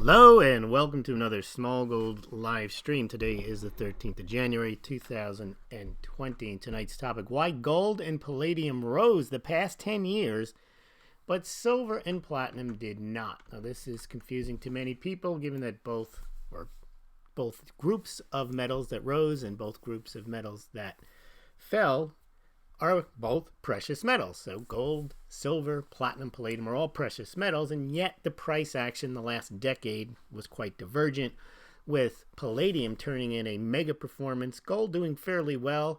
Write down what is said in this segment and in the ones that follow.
Hello and welcome to another Smaulgld live stream. Today is the 13th of January 2020. And tonight's topic: why gold and palladium rose the past 10 years, but silver and platinum did not. Now this is confusing to many people given that both groups of metals that rose and both groups of metals that fell are both precious metals. So gold, silver, platinum, palladium are all precious metals, and yet the price action the last decade was quite divergent, with palladium turning in a mega performance, gold doing fairly well,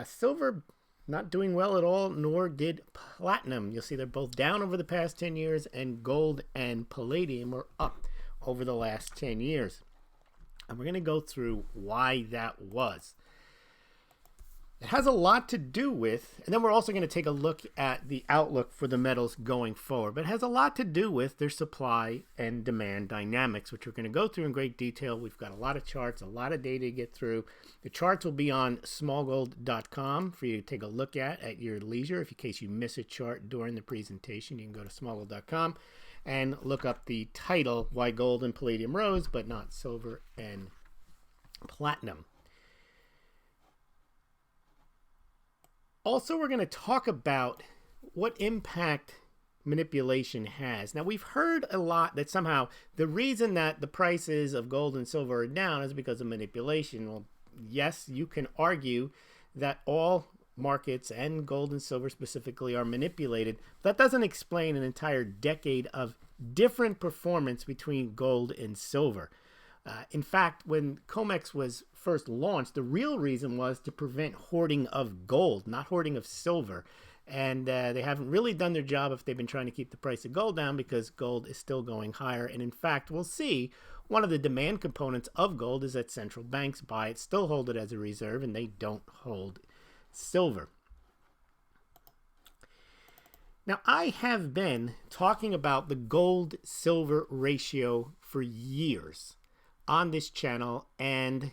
silver not doing well at all, nor did platinum. You'll see they're both down over the past 10 years, and gold and palladium are up over the last 10 years. And we're going to go through why that was. It has a lot to do with, and then we're also going to take a look at the outlook for the metals going forward, but it has a lot to do with their supply and demand dynamics, which we're going to go through in great detail. We've got a lot of charts, a lot of data to get through. The charts will be on smaulgld.com for you to take a look at your leisure. If in case you miss a chart during the presentation, you can go to smaulgld.com and look up the title, Why Gold and Palladium Rose, but not Silver and Platinum. Also, we're going to talk about what impact manipulation has. Now, we've heard a lot that somehow the reason that the prices of gold and silver are down is because of manipulation. Well, yes, you can argue that all markets and gold and silver specifically are manipulated. That doesn't explain an entire decade of different performance between gold and silver. In fact, when Comex was first launched, the real reason was to prevent hoarding of gold, not hoarding of silver. And they haven't really done their job if they've been trying to keep the price of gold down, because gold is still going higher. And in fact, we'll see one of the demand components of gold is that central banks buy it, still hold it as a reserve, and they don't hold silver. Now, I have been talking about the gold-silver ratio for years on this channel, and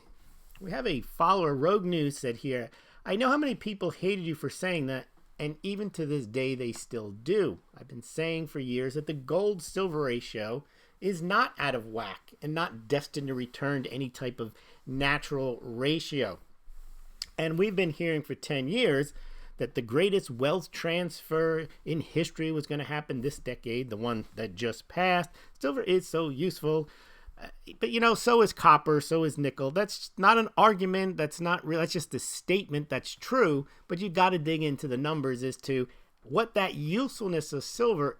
we have a follower, Rogue News, said here, I know how many people hated you for saying that, and even to this day they still do. I've been saying for years that the gold-silver ratio is not out of whack and not destined to return to any type of natural ratio. And we've been hearing for 10 years that the greatest wealth transfer in history was going to happen this decade, the one that just passed. Silver is so useful. But, you know, so is copper, so is nickel. That's not an argument. That's not real. That's just a statement that's true. But you got to dig into the numbers as to what that usefulness of silver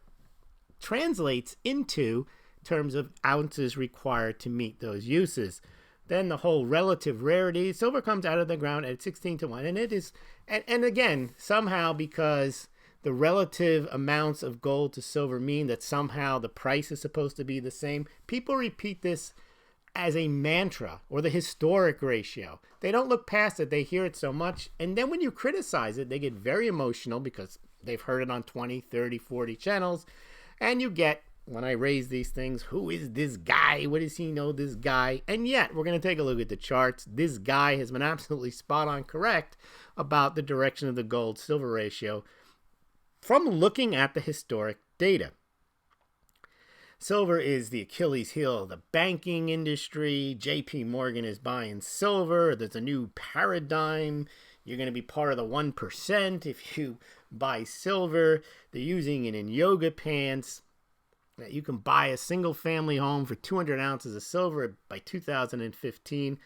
translates into in terms of ounces required to meet those uses. Then the whole relative rarity. Silver comes out of the ground at 16 to 1. And it is, and again, somehow because the relative amounts of gold to silver mean that somehow the price is supposed to be the same. People repeat this as a mantra, or the historic ratio. They don't look past it. They hear it so much. And then when you criticize it, they get very emotional because they've heard it on 20, 30, 40 channels. And you get, when I raise these things, who is this guy? What does he know, this guy? And yet, we're going to take a look at the charts. This guy has been absolutely spot on correct about the direction of the gold-silver ratio from looking at the historic data. Silver is the Achilles heel of the banking industry. JP Morgan is buying silver. There's a new paradigm. You're going to be part of the 1% if you buy silver. They're using it in yoga pants. You can buy a single family home for 200 ounces of silver by 2015.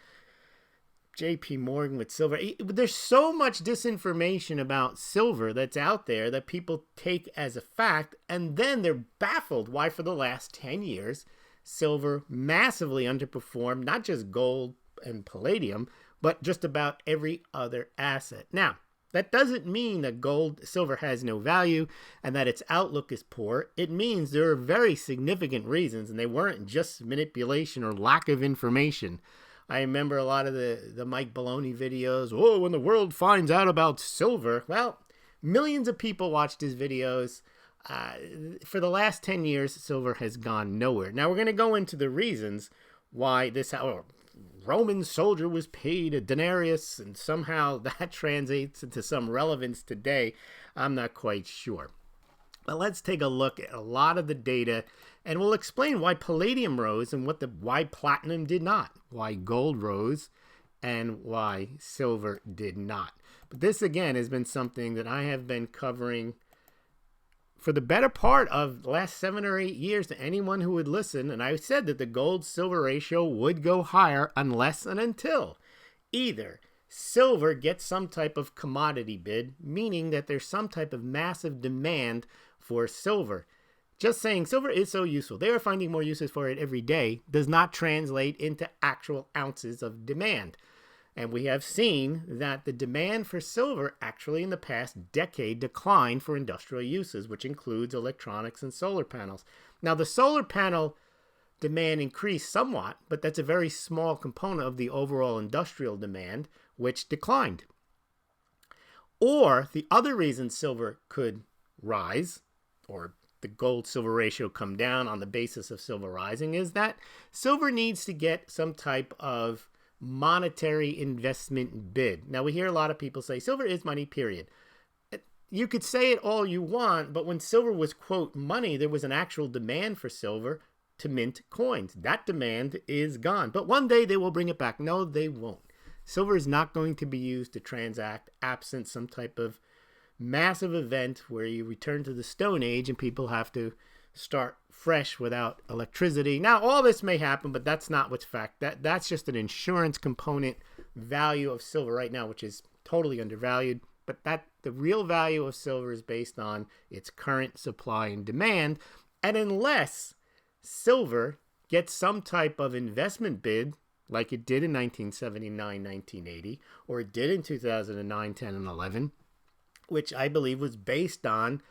JP Morgan with silver. There's so much disinformation about silver that's out there that people take as a fact, and then they're baffled why for the last 10 years silver massively underperformed not just gold and palladium, but just about every other asset. Now, that doesn't mean that silver has no value and that its outlook is poor. It means there are very significant reasons, and they weren't just manipulation or lack of information. I remember a lot of the Mike Baloney videos. Oh, when the world finds out about silver. Well, millions of people watched his videos. For the last 10 years, silver has gone nowhere. Now, we're going to go into the reasons why Roman soldier was paid a denarius, and somehow that translates into some relevance today. I'm not quite sure. But let's take a look at a lot of the data, and we'll explain why palladium rose and why platinum did not, why gold rose, and why silver did not. But this, again, has been something that I have been covering for the better part of the last 7 or 8 years to anyone who would listen. And I said that the gold-silver ratio would go higher unless and until either silver gets some type of commodity bid, meaning that there's some type of massive demand for silver. Just saying silver is so useful, they are finding more uses for it every day, does not translate into actual ounces of demand. And we have seen that the demand for silver actually in the past decade declined for industrial uses, which includes electronics and solar panels. Now, the solar panel demand increased somewhat, but that's a very small component of the overall industrial demand, which declined. Or the other reason silver could rise, or the gold-silver ratio come down on the basis of silver rising, is that silver needs to get some type of monetary investment bid. Now, we hear a lot of people say silver is money, period. You could say it all you want, but when silver was, quote, money, there was an actual demand for silver to mint coins. That demand is gone. But one day they will bring it back. No, they won't. Silver is not going to be used to transact absent some type of massive event where you return to the Stone Age and people have to start fresh without electricity. Now, all this may happen, but that's not what's fact. That's just an insurance component value of silver right now, which is totally undervalued. But the real value of silver is based on its current supply and demand. And unless silver gets some type of investment bid, like it did in 1979, 1980, or it did in 2009, 10, and 11, which I believe was based on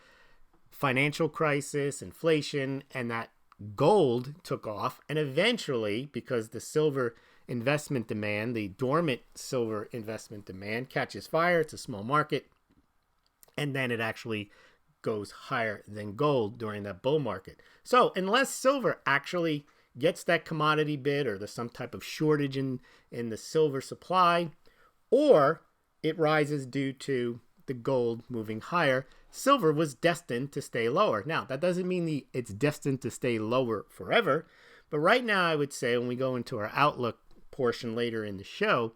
financial crisis, inflation, and that gold took off. And eventually, because the silver investment demand, the dormant silver investment demand catches fire, it's a small market, and then it actually goes higher than gold during that bull market. So unless silver actually gets that commodity bid, or there's some type of shortage in the silver supply, or it rises due to the gold moving higher, silver was destined to stay lower. Now, that doesn't mean it's destined to stay lower forever, but right now I would say, when we go into our outlook portion later in the show,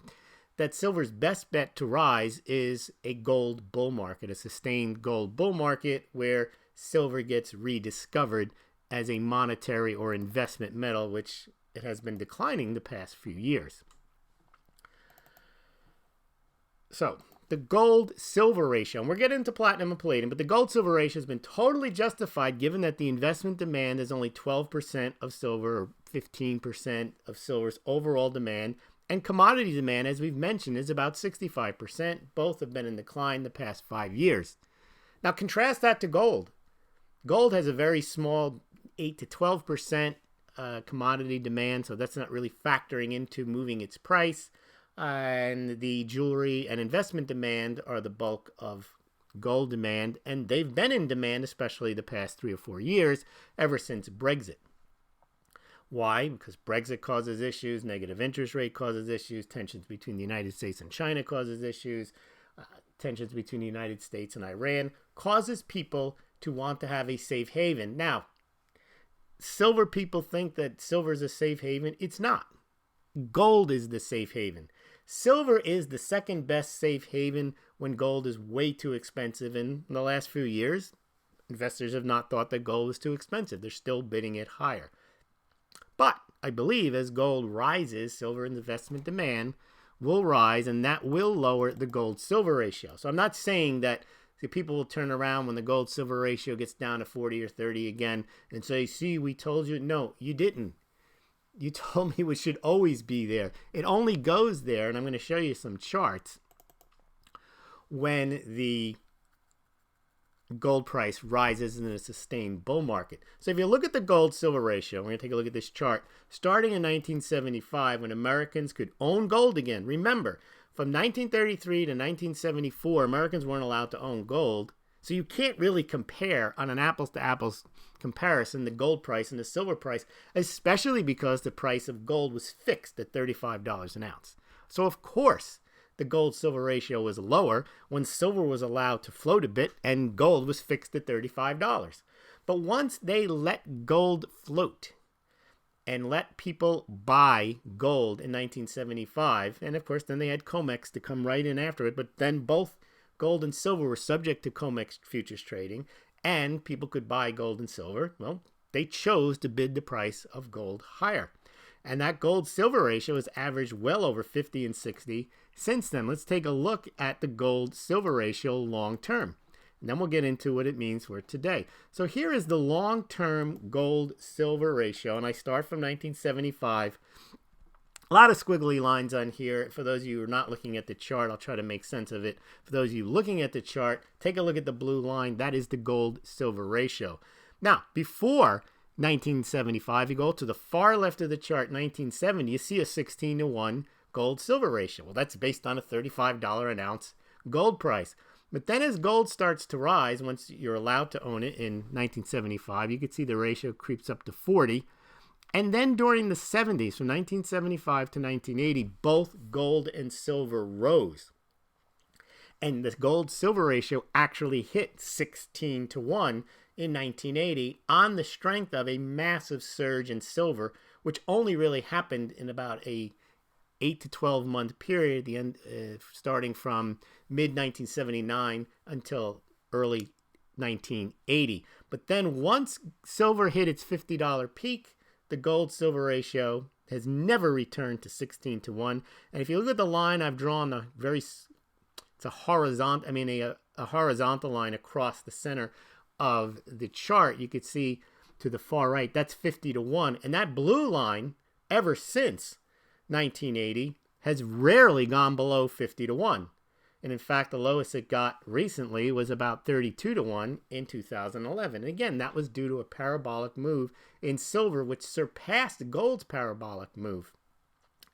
that silver's best bet to rise is a gold bull market, a sustained gold bull market where silver gets rediscovered as a monetary or investment metal, which it has been declining the past few years. So, the gold-silver ratio, and we're getting into platinum and palladium, but the gold-silver ratio has been totally justified given that the investment demand is only 12% of silver, or 15% of silver's overall demand, and commodity demand, as we've mentioned, is about 65%. Both have been in decline the past 5 years. Now, contrast that to gold. Gold has a very small 8 to 12% commodity demand, so that's not really factoring into moving its price. And the jewelry and investment demand are the bulk of gold demand, and they've been in demand, especially the past 3 or 4 years, ever since Brexit. Why? Because Brexit causes issues, negative interest rate causes issues, tensions between the United States and China causes issues, tensions between the United States and Iran causes people to want to have a safe haven. Now, silver people think that silver is a safe haven. It's not. Gold is the safe haven. Silver is the second best safe haven when gold is way too expensive. In the last few years, investors have not thought that gold is too expensive. They're still bidding it higher. But I believe as gold rises, silver investment demand will rise, and that will lower the gold-silver ratio. So I'm not saying that people will turn around when the gold-silver ratio gets down to 40 or 30 again and say, see, we told you. No, you didn't. You told me we should always be there. It only goes there, and I'm going to show you some charts, when the gold price rises in a sustained bull market. So if you look at the gold-silver ratio, we're going to take a look at this chart. Starting in 1975, when Americans could own gold again. Remember, from 1933 to 1974, Americans weren't allowed to own gold. So you can't really compare on an apples-to-apples comparison the gold price and the silver price, especially because the price of gold was fixed at $35 an ounce. So of course, the gold-silver ratio was lower when silver was allowed to float a bit and gold was fixed at $35. But once they let gold float and let people buy gold in 1975, and of course then they had Comex to come right in after it, but then both gold and silver were subject to Comex futures trading, and people could buy gold and silver. Well, they chose to bid the price of gold higher. And that gold-silver ratio has averaged well over 50 and 60 since then. Let's take a look at the gold-silver ratio long-term. And then we'll get into what it means for today. So here is the long-term gold-silver ratio, and I start from 1975. A lot of squiggly lines on here. For those of you who are not looking at the chart, I'll try to make sense of it. For those of you looking at the chart, take a look at the blue line. That is the gold-silver ratio. Now, before 1975, you go to the far left of the chart, 1970, you see a 16-to-1 gold-silver ratio. Well, that's based on a $35 an ounce gold price. But then as gold starts to rise, once you're allowed to own it in 1975, you can see the ratio creeps up to 40. And then during the 70s, from 1975 to 1980, both gold and silver rose. And the gold-silver ratio actually hit 16-to-1 in 1980 on the strength of a massive surge in silver, which only really happened in about a 8 to 12 month period, the end starting from mid 1979 until early 1980. But then once silver hit its $50 peak, the gold-silver ratio has never returned to 16-to-1. And if you look at the line I've drawn, it's a horizontal line across the center of the chart. You could see to the far right, that's 50-to-1. And that blue line, ever since 1980, has rarely gone below 50-to-1. And in fact, the lowest it got recently was about 32-to-1 in 2011. And again, that was due to a parabolic move in silver, which surpassed gold's parabolic move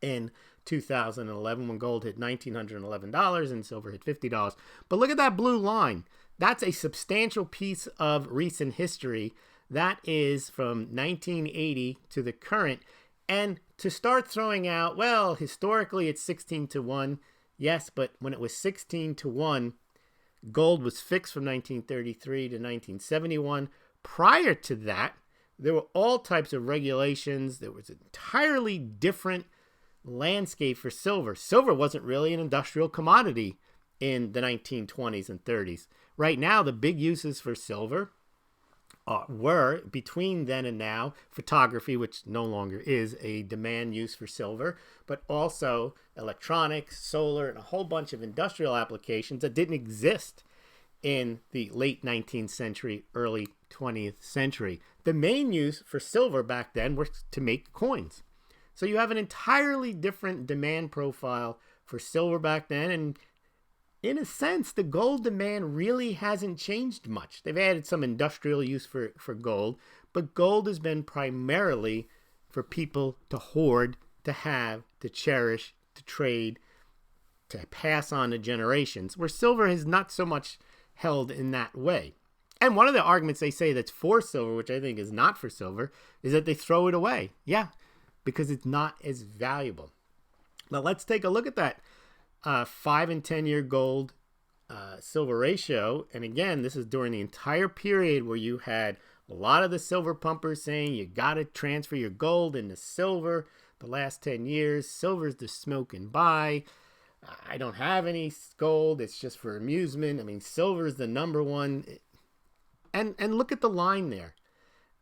in 2011 when gold hit $1,911 and silver hit $50. But look at that blue line. That's a substantial piece of recent history. That is from 1980 to the current. And to start throwing out, well, historically it's 16-to-1. Yes, but when it was 16-to-1, gold was fixed from 1933 to 1971. Prior to that, there were all types of regulations. There was an entirely different landscape for silver. Silver wasn't really an industrial commodity in the 1920s and 30s. Right now, the big uses for silver were, between then and now, photography, which no longer is a demand use for silver, but also electronics, solar, and a whole bunch of industrial applications that didn't exist in the late 19th century, early 20th century. The main use for silver back then was to make coins. So you have an entirely different demand profile for silver back then, and in a sense, the gold demand really hasn't changed much. They've added some industrial use for gold, but gold has been primarily for people to hoard, to have, to cherish, to trade, to pass on to generations, where silver is not so much held in that way. And one of the arguments they say that's for silver, which I think is not for silver, is that they throw it away. Yeah, because it's not as valuable. Now let's take a look at that 5 and 10 year gold silver ratio. And again, this is during the entire period where you had a lot of the silver pumpers saying you got to transfer your gold into silver. The last 10 years, silver's the smoke and buy. I don't have any gold. It's just for amusement. I mean, silver's the number one. And look at the line there.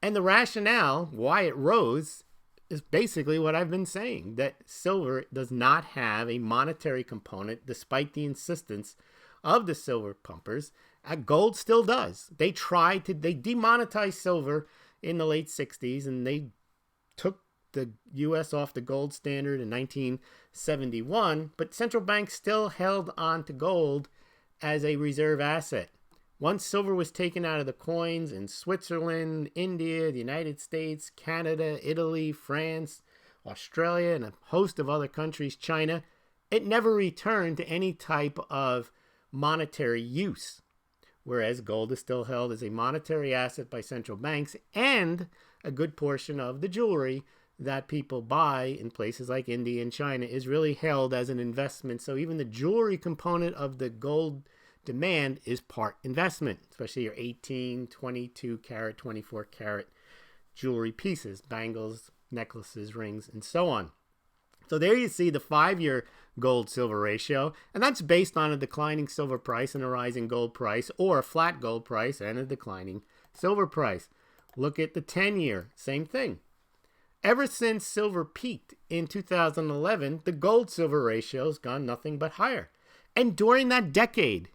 And the rationale why it rose is basically what I've been saying, that silver does not have a monetary component despite the insistence of the silver pumpers. Gold still does. They demonetized silver in the late 60s, and they took the U.S. off the gold standard in 1971, but central banks still held on to gold as a reserve asset. Once silver was taken out of the coins in Switzerland, India, the United States, Canada, Italy, France, Australia, and a host of other countries, China, it never returned to any type of monetary use, whereas gold is still held as a monetary asset by central banks, and a good portion of the jewelry that people buy in places like India and China is really held as an investment. So even the jewelry component of the gold demand is part investment, especially your 18, 22 karat, 24 karat jewelry pieces, bangles, necklaces, rings, and so on. So there you see the 5-year gold-silver ratio, and that's based on a declining silver price and a rising gold price, or a flat gold price and a declining silver price. Look at the 10-year, same thing. Ever since silver peaked in 2011, the gold-silver ratio has gone nothing but higher. And during that decade,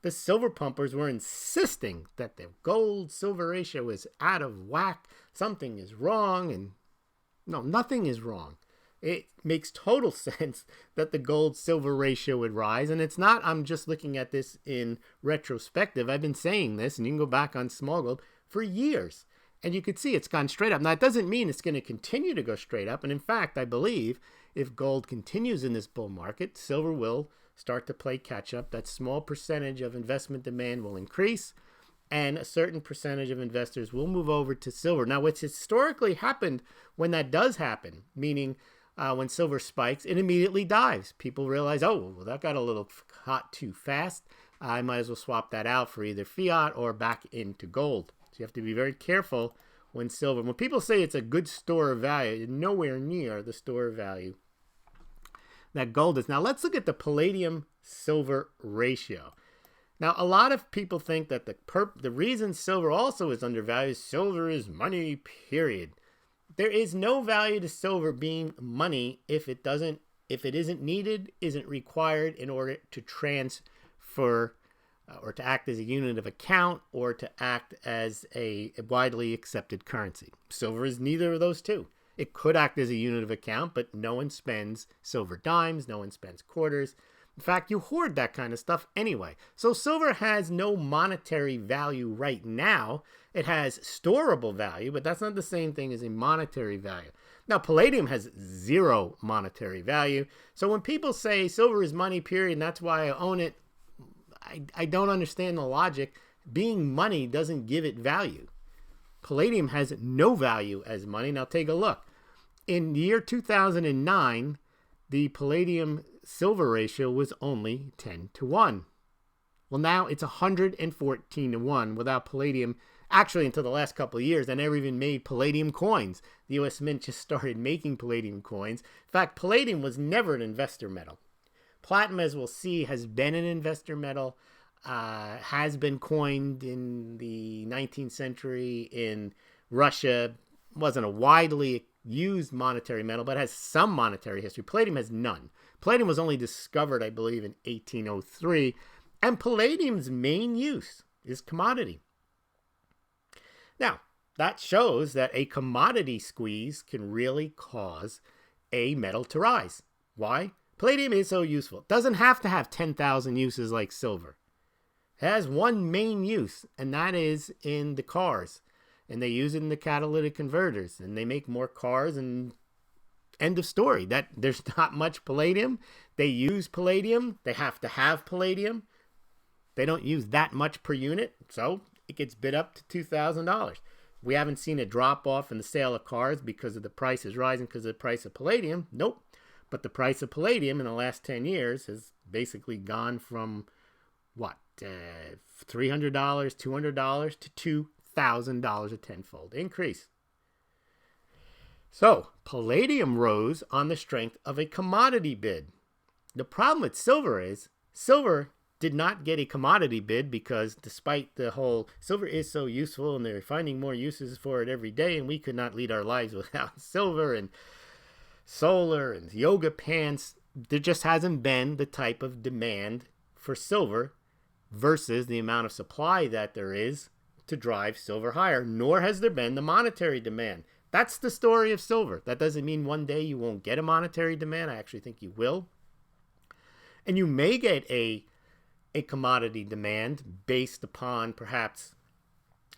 the silver pumpers were insisting that the gold-silver ratio is out of whack, something is wrong, and no, nothing is wrong. It makes total sense that the gold-silver ratio would rise, and it's not, I'm just looking at this in retrospective. I've been saying this, and you can go back on Smaulgld for years, and you can see it's gone straight up. Now, it doesn't mean it's going to continue to go straight up, and in fact, I believe if gold continues in this bull market, silver will start to play catch-up. That small percentage of investment demand will increase, and a certain percentage of investors will move over to silver. Now, what's historically happened when that does happen, meaning when silver spikes, it immediately dives. People realize, oh, well, that got a little hot too fast. I might as well swap that out for either fiat or back into gold. So you have to be very careful when silver. When people say it's a good store of value, it's nowhere near the store of value that gold is. Now let's look at the palladium silver ratio. Now a lot of people think that the reason silver also is undervalued is silver is money, period. There is no value to silver being money if it isn't needed, isn't required in order to transfer or to act as a unit of account or to act as a widely accepted currency. Silver is neither of those two. It could act as a unit of account, but no one spends silver dimes, no one spends quarters. In fact, you hoard that kind of stuff anyway. So silver has no monetary value right now. It has storable value, but that's not the same thing as a monetary value. Now, palladium has zero monetary value. So when people say silver is money, period, and that's why I own it, I don't understand the logic. Being money doesn't give it value. Palladium has no value as money. Now take a look. In the year 2009, the palladium silver ratio was only 10-1. Well, now it's 114-1 without palladium. Actually, until the last couple of years, I never even made palladium coins. The U.S. Mint just started making palladium coins. In fact, palladium was never an investor metal. Platinum, as we'll see, has been an investor metal, has been coined in the 19th century in Russia, wasn't a widely used monetary metal, but has some monetary history. Palladium has none. Palladium was only discovered, I believe, in 1803, and palladium's main use is commodity. Now, that shows that a commodity squeeze can really cause a metal to rise. Why? Palladium is so useful. It doesn't have to have 10,000 uses like silver. It has one main use, and that is in the cars. And they use it in the catalytic converters, and they make more cars, and end of story. That there's not much palladium. They use palladium. They have to have palladium. They don't use that much per unit, so it gets bid up to $2,000. We haven't seen a drop off in the sale of cars because of the price is rising because of the price of palladium. Nope. But the price of palladium in the last 10 years has basically gone from, what, $300, $200 to $2,000, a tenfold increase. So, palladium rose on the strength of a commodity bid. The problem with silver is, silver did not get a commodity bid because despite the whole, silver is so useful and they're finding more uses for it every day, and we could not lead our lives without silver and solar and yoga pants, there just hasn't been the type of demand for silver versus the amount of supply that there is to drive silver higher, nor has there been the monetary demand. That's the story of silver. That doesn't mean one day you won't get a monetary demand. I actually think you will. And you may get a commodity demand based upon perhaps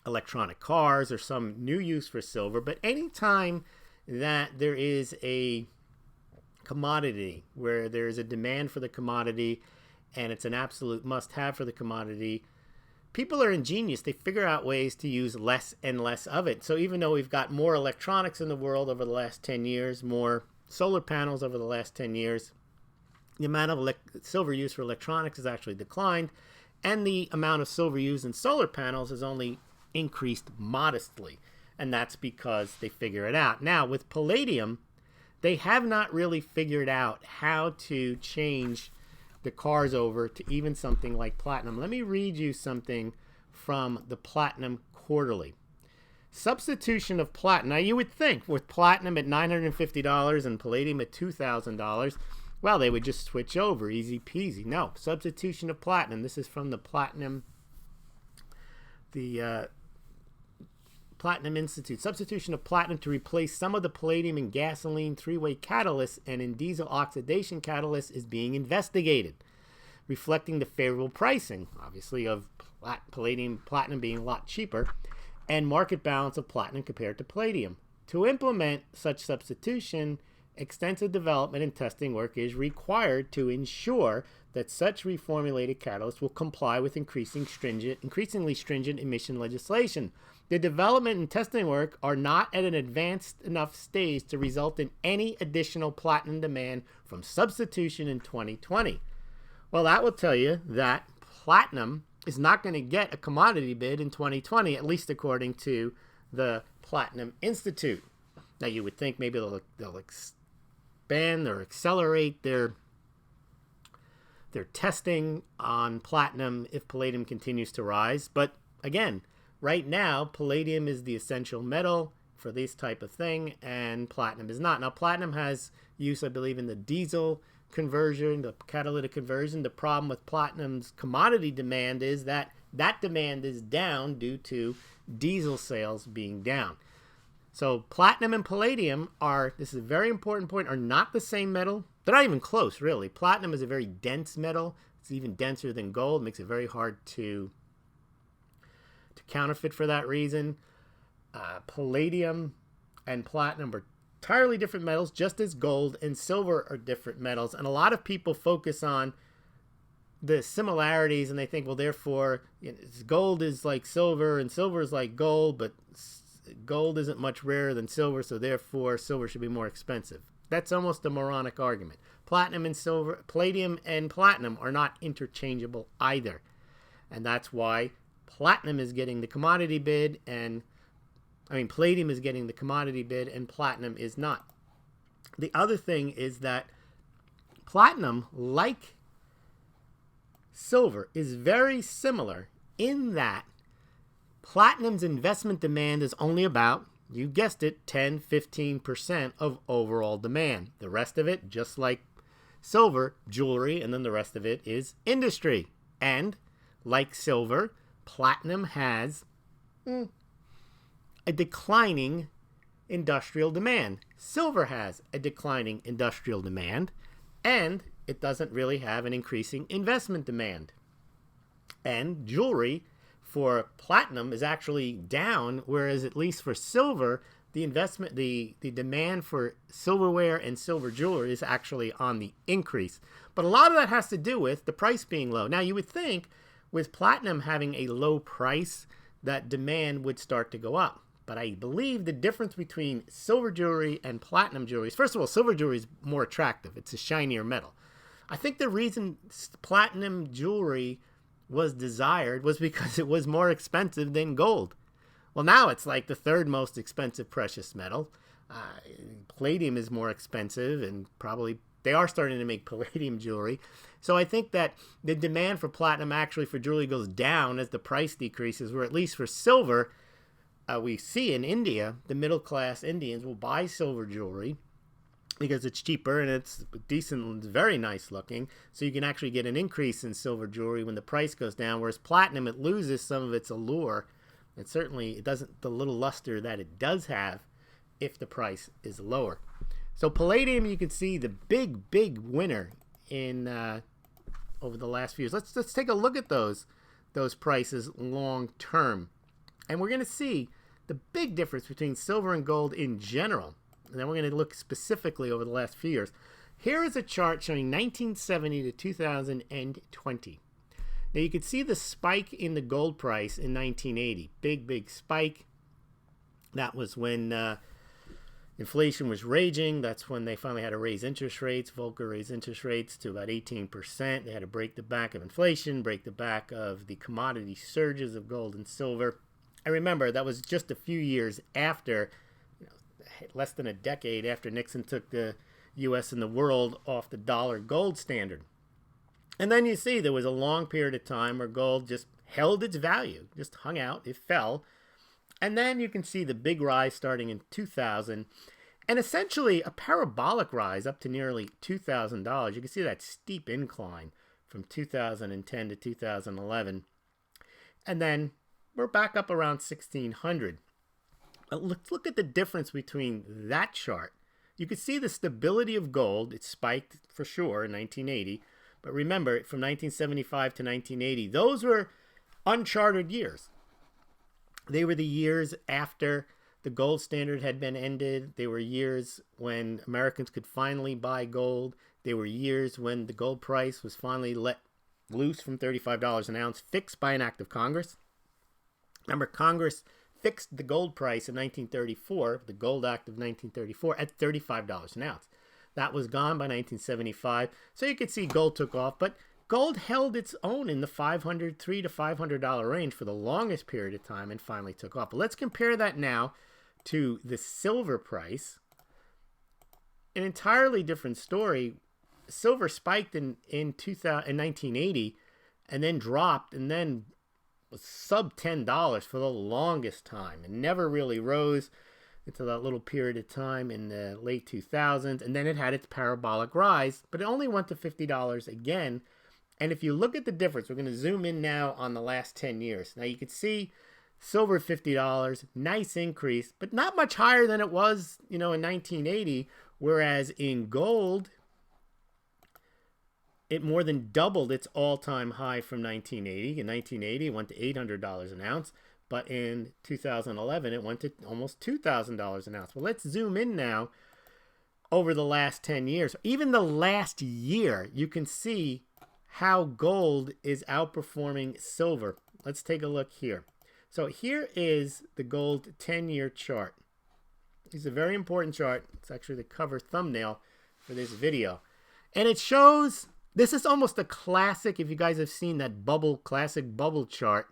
electronic cars or some new use for silver, but anytime that there is a commodity where there is a demand for the commodity and it's an absolute must-have for the commodity, people are ingenious. They figure out ways to use less and less of it. So even though we've got more electronics in the world over the last 10 years, more solar panels over the last 10 years, the amount of silver used for electronics has actually declined, and the amount of silver used in solar panels has only increased modestly. And that's because they figure it out. Now, with palladium, they have not really figured out how to change the cars over to even something like platinum. Let me read you something from the Platinum Quarterly. Substitution of platinum. Now, you would think with platinum at $950 and palladium at $2,000, well, they would just switch over, easy peasy. No, substitution of platinum. This is from the Platinum Institute. Substitution of platinum to replace some of the palladium in gasoline three-way catalysts and in diesel oxidation catalysts is being investigated, reflecting the favorable pricing, obviously, of platinum being a lot cheaper, and market balance of platinum compared to palladium. To implement such substitution, extensive development and testing work is required to ensure that such reformulated catalysts will comply with increasingly stringent emission legislation. The development and testing work are not at an advanced enough stage to result in any additional platinum demand from substitution in 2020. Well, that will tell you that platinum is not going to get a commodity bid in 2020, at least according to the Platinum Institute. Now, you would think maybe they'll expand or accelerate their testing on platinum if palladium continues to rise. But again, right now, palladium is the essential metal for this type of thing, and platinum is not. Now, platinum has use, I believe, in the diesel conversion, the catalytic conversion. The problem with platinum's commodity demand is that demand is down due to diesel sales being down. So platinum and palladium this is a very important point, are not the same metal. They're not even close, really. Platinum is a very dense metal. It's even denser than gold. It makes it very hard to counterfeit for that reason. Palladium and platinum are entirely different metals, just as gold and silver are different metals. And a lot of people focus on the similarities, and they think, well, therefore, gold is like silver and silver is like gold, but gold isn't much rarer than silver, so therefore silver should be more expensive. That's almost a moronic argument. Palladium and platinum are not interchangeable either. And that's why platinum is getting the commodity bid, palladium is getting the commodity bid and platinum is not. The other thing is that platinum, like silver, is very similar in that platinum's investment demand is only about, you guessed it, 10-15% of overall demand. The rest of it, just like silver, jewelry, and then the rest of it is industry. And like silver, platinum has a declining industrial demand. Silver has a declining industrial demand, and it doesn't really have an increasing investment demand. And jewelry for platinum is actually down, whereas at least for silver, the demand for silverware and silver jewelry is actually on the increase. But a lot of that has to do with the price being low. Now, you would think with platinum having a low price, that demand would start to go up. But I believe the difference between silver jewelry and platinum jewelry is, first of all, silver jewelry is more attractive. It's a shinier metal. I think the reason platinum jewelry was desired was because it was more expensive than gold. Well, now it's like the third most expensive precious metal. Palladium is more expensive, and probably they are starting to make palladium jewelry. So I think that the demand for platinum actually for jewelry goes down as the price decreases, where at least for silver, we see in India, the middle-class Indians will buy silver jewelry because it's cheaper and it's decent, it's very nice looking. So you can actually get an increase in silver jewelry when the price goes down, whereas platinum, it loses some of its allure. And certainly it doesn't, the little luster that it does have if the price is lower. So palladium, you can see the big winner in over the last few years. Let's take a look at those prices long term. And we're going to see the big difference between silver and gold in general. And then we're going to look specifically over the last few years. Here is a chart showing 1970 to 2020. Now you can see the spike in the gold price in 1980. Big spike. That was when inflation was raging. That's when they finally had to raise interest rates. Volcker raised interest rates to about 18%. They had to break the back of inflation, break the back of the commodity surges of gold and silver. I remember that was just a few years after, less than a decade after Nixon took the U.S. and the world off the dollar gold standard. And then you see there was a long period of time where gold just held its value, just hung out, it fell. And then you can see the big rise starting in 2000 and essentially a parabolic rise up to nearly $2,000. You can see that steep incline from 2010 to 2011. And then we're back up around 1600. But let's look at the difference between that chart. You can see the stability of gold. It spiked for sure in 1980. But remember, from 1975 to 1980, those were uncharted years. They were the years after the gold standard had been ended. They were years when Americans could finally buy gold. They were years when the gold price was finally let loose from $35 an ounce, fixed by an act of Congress. Remember, Congress fixed the gold price in 1934, the Gold Act of 1934, at $35 an ounce. That was gone by 1975. So you could see gold took off, but gold held its own in the $300 to $500 range for the longest period of time and finally took off. But let's compare that now to the silver price. An entirely different story. Silver spiked in 1980 and then dropped and then was sub $10 for the longest time and never really rose until that little period of time in the late 2000s. And then it had its parabolic rise, but it only went to $50 again. And if you look at the difference, we're going to zoom in now on the last 10 years. Now you can see silver $50, nice increase, but not much higher than it was, in 1980. Whereas in gold, it more than doubled its all-time high from 1980. In 1980, it went to $800 an ounce. But in 2011, it went to almost $2,000 an ounce. Well, let's zoom in now over the last 10 years. Even the last year, you can see how gold is outperforming silver. Let's take a look here. So here is the gold 10-year chart. It's a very important chart. It's actually the cover thumbnail for this video. And it shows, this is almost a classic, if you guys have seen that classic bubble chart.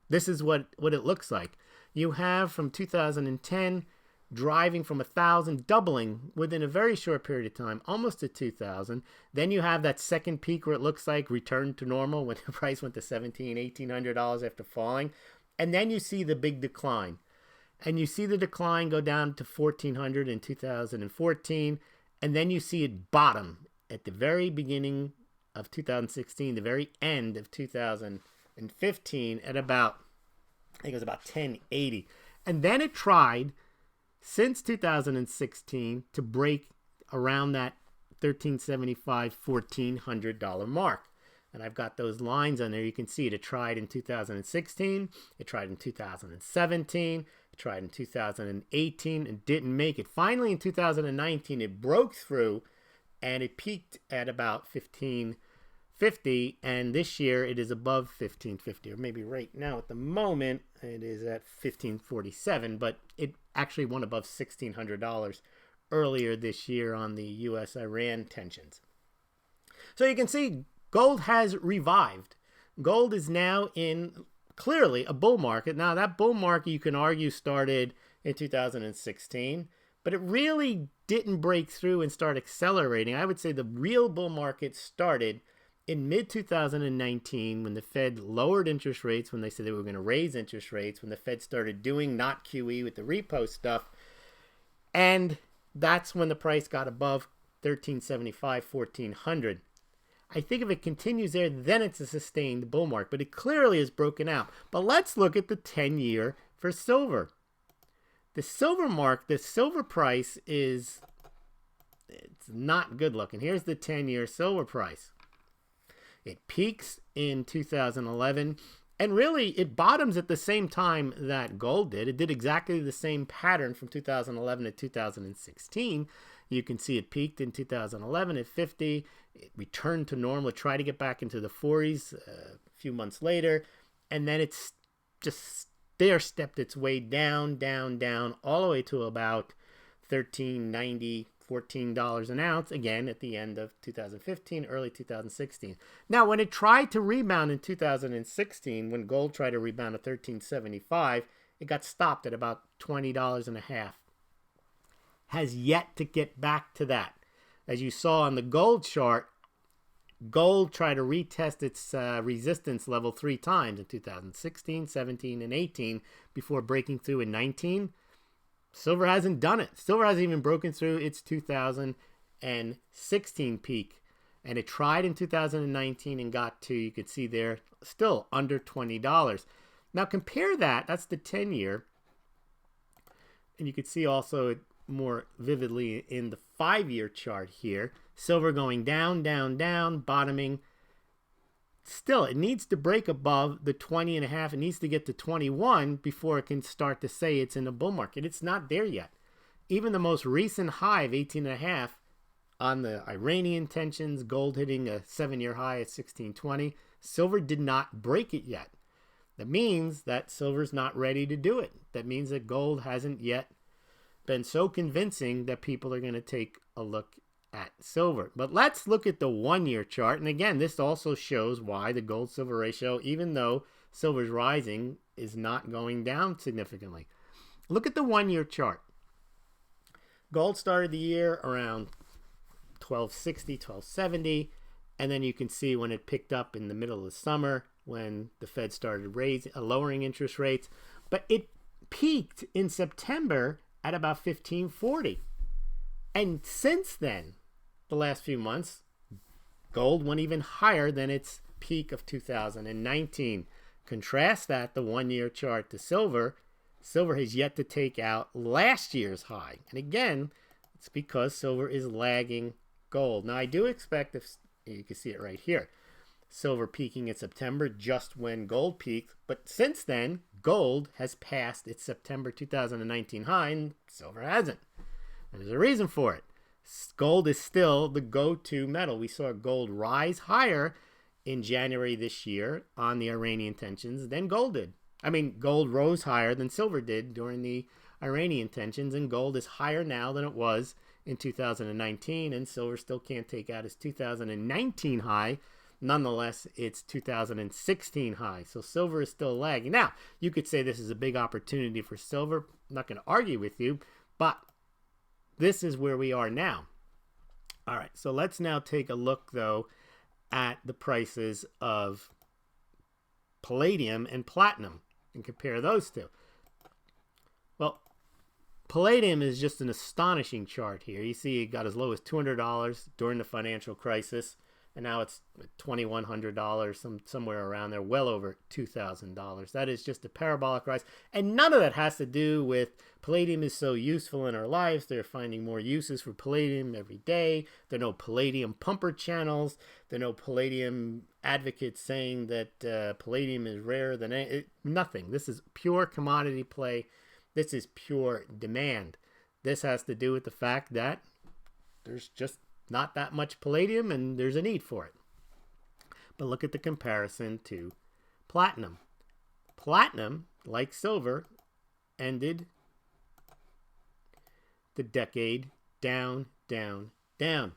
This is what it looks like. You have from 2010 driving from 1,000, doubling within a very short period of time, almost to 2,000. Then you have that second peak where it looks like returned to normal when the price went to $1,700, $1,800 after falling. And then you see the big decline. And you see the decline go down to 1,400 in 2014. And then you see it bottom at the very beginning of 2016, the very end of 2015 at about, I think it was about 1080. And then it tried since 2016 to break around that $1,375, $1,400 mark. And I've got those lines on there. You can see it. It tried in 2016. It tried in 2017. It tried in 2018 and didn't make it. Finally, in 2019, it broke through and it peaked at about 1,550. And this year, it is above 1,550, or maybe right now at the moment, it is at 1,547. But it actually went above $1,600 earlier this year on the U.S.-Iran tensions. So you can see gold has revived. Gold is now in clearly a bull market. Now, that bull market, you can argue, started in 2016, but it really didn't break through and start accelerating. I would say the real bull market started in mid-2019 when the Fed lowered interest rates, when they said they were going to raise interest rates, when the Fed started doing not QE with the repo stuff. And that's when the price got above $1,375, $1,400. I think if it continues there, then it's a sustained bull market, but it clearly is broken out. But let's look at the 10-year for silver. The silver price it's not good looking. Here's the 10-year silver price. It peaks in 2011, and really it bottoms at the same time that gold did. It did exactly the same pattern from 2011 to 2016. You can see it peaked in 2011 at 50. It returned to normal. It tried to get back into the 40s a few months later, and then it's just stair-stepped its way down, down, down, all the way to about $13.90, $14 an ounce, again at the end of 2015, early 2016. Now, when it tried to rebound in 2016, when gold tried to rebound at $13.75, it got stopped at about $20 and a half. Has yet to get back to that. As you saw on the gold chart, gold tried to retest its resistance level 3 times in 2016, 17, and 18 before breaking through in 19. Silver hasn't done it. Silver hasn't even broken through its 2016 peak. And it tried in 2019 and got to, you could see there, still under $20. Now compare that, that's the 10-year. And you could see also more vividly in the 5-year chart here. Silver going down, down, down, bottoming. Still, it needs to break above the 20 and a half. It needs to get to 21 before it can start to say it's in a bull market. It's not there yet. Even the most recent high of 18 and a half on the Iranian tensions, gold hitting a 7-year high at 1620, silver did not break it yet. That means that silver's not ready to do it. That means that gold hasn't yet been so convincing that people are going to take a look at silver. But let's look at the 1-year chart. And again, this also shows why the gold-silver ratio, even though silver's rising, is not going down significantly. Look at the 1-year chart. Gold started the year around 1260, 1270. And then you can see when it picked up in the middle of the summer when the Fed started lowering interest rates. But it peaked in September at about 1540. And since then, the last few months, gold went even higher than its peak of 2019. Contrast that, the 1-year chart, to silver. Silver has yet to take out last year's high. And again, it's because silver is lagging gold. Now, I do expect, if you can see it right here, silver peaking in September just when gold peaked. But since then, gold has passed its September 2019 high and silver hasn't. And there's a reason for it. Gold is still the go-to metal. We saw gold rise higher in January this year on the Iranian tensions than gold did. I mean, gold rose higher than silver did during the Iranian tensions, and gold is higher now than it was in 2019, and silver still can't take out its 2019 high. Nonetheless, it's 2016 high. So silver is still lagging. Now, you could say this is a big opportunity for silver. I'm not going to argue with you, but this is where we are now. All right, so let's now take a look, though, at the prices of palladium and platinum and compare those two. Well, palladium is just an astonishing chart here. You see it got as low as $200 during the financial crisis, and now it's $2,100, somewhere around there, well over $2,000. That is just a parabolic rise. And none of that has to do with palladium is so useful in our lives. They're finding more uses for palladium every day. There are no palladium pumper channels. There are no palladium advocates saying that palladium is rarer than nothing. This is pure commodity play. This is pure demand. This has to do with the fact that there's just not that much palladium and there's a need for it. But look at the comparison to platinum. Platinum, like silver, ended the decade down, down, down.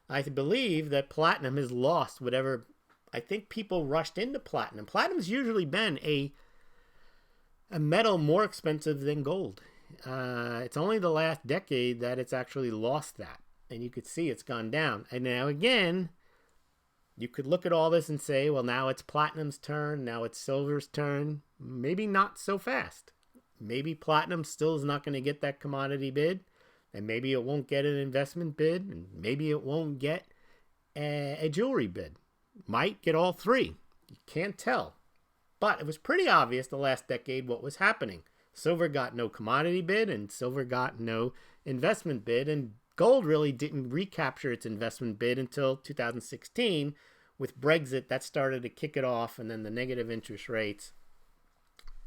I believe that platinum has lost whatever. I think people rushed into platinum. Platinum's usually been a metal more expensive than gold. It's only the last decade that it's actually lost that. And you could see it's gone down. And now again, you could look at all this and say, well, now it's platinum's turn. Now it's silver's turn. Maybe not so fast. Maybe platinum still is not going to get that commodity bid. And maybe it won't get an investment bid. And maybe it won't get a jewelry bid. Might get all three. You can't tell. But it was pretty obvious the last decade what was happening. Silver got no commodity bid and silver got no investment bid. And gold really didn't recapture its investment bid until 2016. With Brexit, that started to kick it off, and then the negative interest rates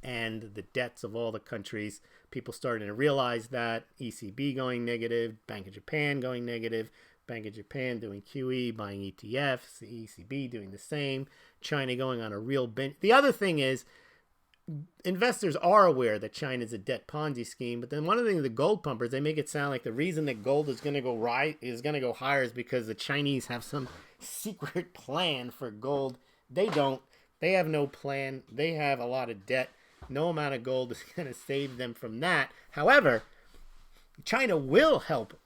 and the debts of all the countries. People started to realize that ECB going negative, Bank of Japan going negative, Bank of Japan doing QE, buying ETFs, the ECB doing the same, China going on a real binge. The other thing is, investors are aware that China is a debt Ponzi scheme, but then one of the things, the gold pumpers, they make it sound like the reason that gold is going to go higher is because the Chinese have some secret plan for gold. They don't. They have no plan. They have a lot of debt. No amount of gold is going to save them from that. However, China will help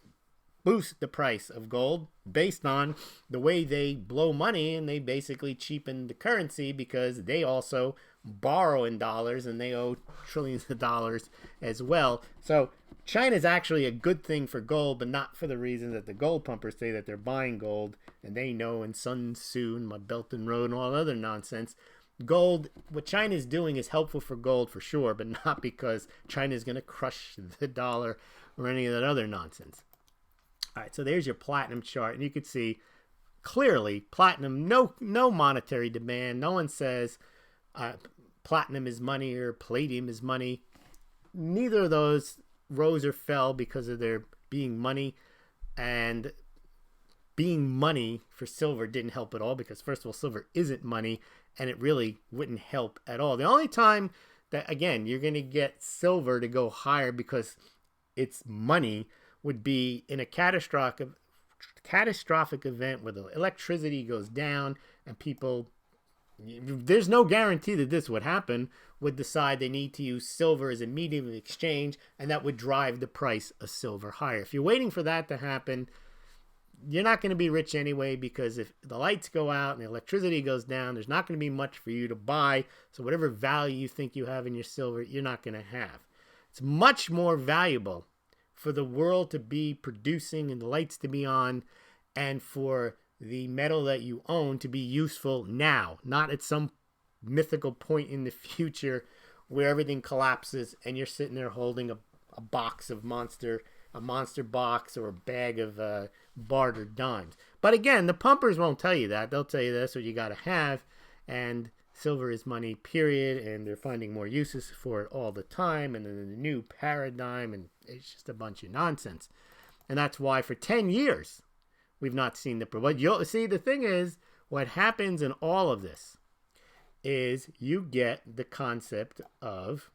boost the price of gold based on the way they blow money, and they basically cheapen the currency because they also borrow in dollars and they owe trillions of dollars as well. So China is actually a good thing for gold, but not for the reason that the gold pumpers say that they're buying gold and they know, and Sun Tzu and my Belt and Road and all other nonsense. Gold, what China is doing is helpful for gold for sure, but not because China is going to crush the dollar or any of that other nonsense. All right, so there's your platinum chart, and you can see clearly platinum, no monetary demand. No one says platinum is money or palladium is money. Neither of those rose or fell because of their being money, and being money for silver didn't help at all because, first of all, silver isn't money, and it really wouldn't help at all. The only time that, again, you're going to get silver to go higher because it's money would be in a catastrophic event where the electricity goes down and people, there's no guarantee that this would happen, would decide they need to use silver as a medium of exchange, and that would drive the price of silver higher. If you're waiting for that to happen, you're not going to be rich anyway, because if the lights go out and the electricity goes down, there's not going to be much for you to buy. So whatever value you think you have in your silver, you're not going to have. It's much more valuable for the world to be producing and the lights to be on, and for the metal that you own to be useful now, not at some mythical point in the future where everything collapses and you're sitting there holding a box of a monster box or a bag of bartered dimes. But again, the pumpers won't tell you that. They'll tell you that's what you got to have, and silver is money, period, and they're finding more uses for it all the time, and then the new paradigm, and it's just a bunch of nonsense. And that's why for 10 years we've not seen the... But you'll see, the thing is, what happens in all of this is you get the concept of...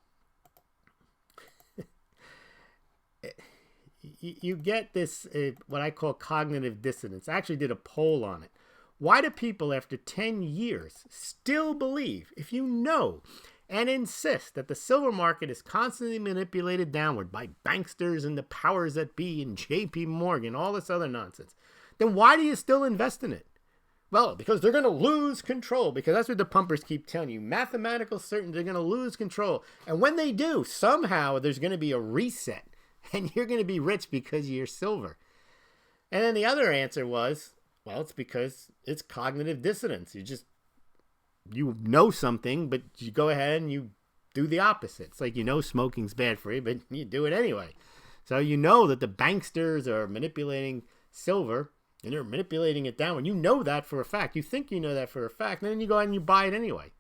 you get this, what I call cognitive dissonance. I actually did a poll on it. Why do people after 10 years still believe, if you know and insist, that the silver market is constantly manipulated downward by banksters and the powers that be and JP Morgan, all this other nonsense, then why do you still invest in it? Well, because they're going to lose control, because that's what the pumpers keep telling you. Mathematical certainty, they're going to lose control. And when they do, somehow there's going to be a reset, and you're going to be rich because of your silver. And then the other answer was, well, it's because it's cognitive dissonance. You know something, but you go ahead and you do the opposite. It's like, you know smoking's bad for you, but you do it anyway. So you know that the banksters are manipulating silver, and they're manipulating it down. When you know that for a fact, you think you know that for a fact, and then you go ahead and you buy it anyway.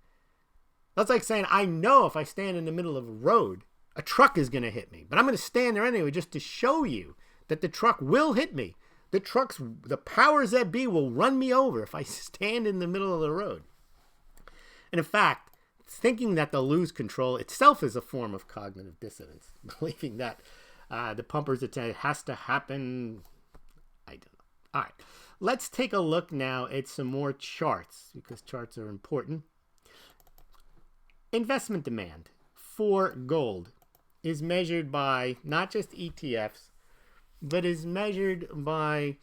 That's like saying, I know if I stand in the middle of a road, a truck is going to hit me, but I'm going to stand there anyway just to show you that the truck will hit me. The powers that be will run me over if I stand in the middle of the road. And in fact, thinking that they'll lose control itself is a form of cognitive dissonance. Believing that the pumpers attend has to happen, I don't know. All right, let's take a look now at some more charts, because charts are important. Investment demand for gold is measured by not just ETFs, but is measured by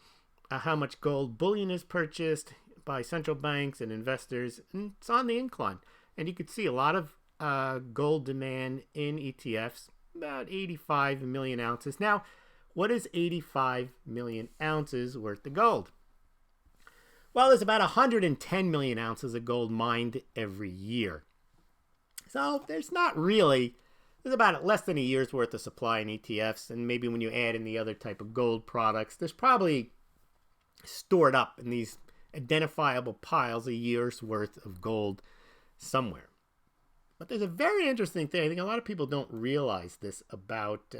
how much gold bullion is purchased by central banks and investors, and it's on the incline. And you could see a lot of gold demand in ETFs, about 85 million ounces. Now, what is 85 million ounces worth of gold? Well, there's about 110 million ounces of gold mined every year. So there's about less than a year's worth of supply in ETFs, and maybe when you add in the other type of gold products, there's probably stored up in these identifiable piles a year's worth of gold somewhere. But there's a very interesting thing. I think a lot of people don't realize this about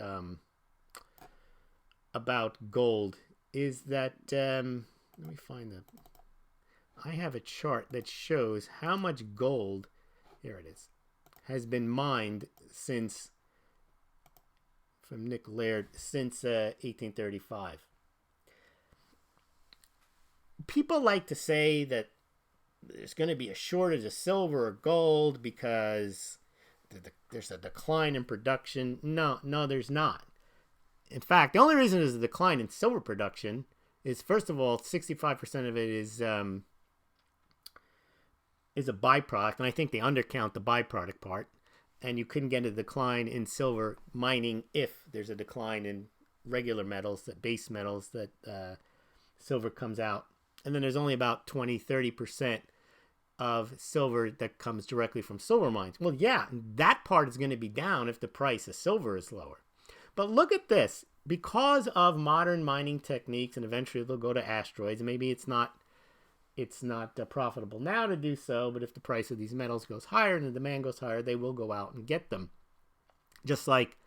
gold is that, let me find the, I have a chart that shows how much gold, here it is, has been mined since, from Nick Laird, since 1835. People like to say that there's going to be a shortage of silver or gold because there's a decline in production. No, there's not. In fact, the only reason there's a decline in silver production is, first of all, 65% of it is a byproduct, and I think they undercount the byproduct part. And you couldn't get a decline in silver mining if there's a decline in regular metals, that base metals that silver comes out. And then there's only about 20-30% of silver that comes directly from silver mines. Well, yeah, that part is going to be down if the price of silver is lower. But look at this. Because of modern mining techniques, and eventually they'll go to asteroids, maybe it's not profitable now to do so, but if the price of these metals goes higher and the demand goes higher, they will go out and get them. Just like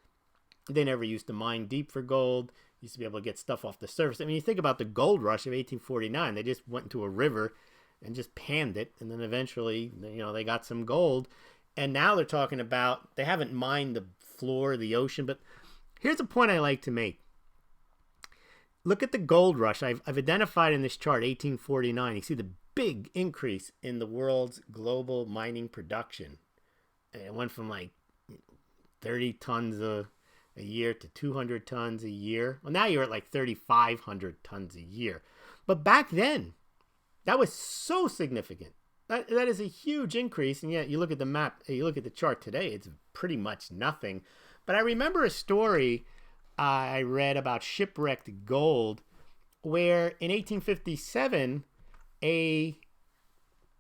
they never used to mine deep for gold, used to be able to get stuff off the surface. I mean, you think about the gold rush of 1849, they just went into a river and just panned it, and then eventually, they got some gold. And now they're talking about, they haven't mined the floor of the ocean, but here's a point I like to make. Look at the gold rush. I've identified in this chart 1849. You see the big increase in the world's global mining production. And it went from like 30 tons a year to 200 tons a year. Well, now you're at like 3,500 tons a year. But back then, that was so significant. That is a huge increase. And yet you look at the map, you look at the chart today, it's pretty much nothing. But I remember a story I read about shipwrecked gold, where in 1857, I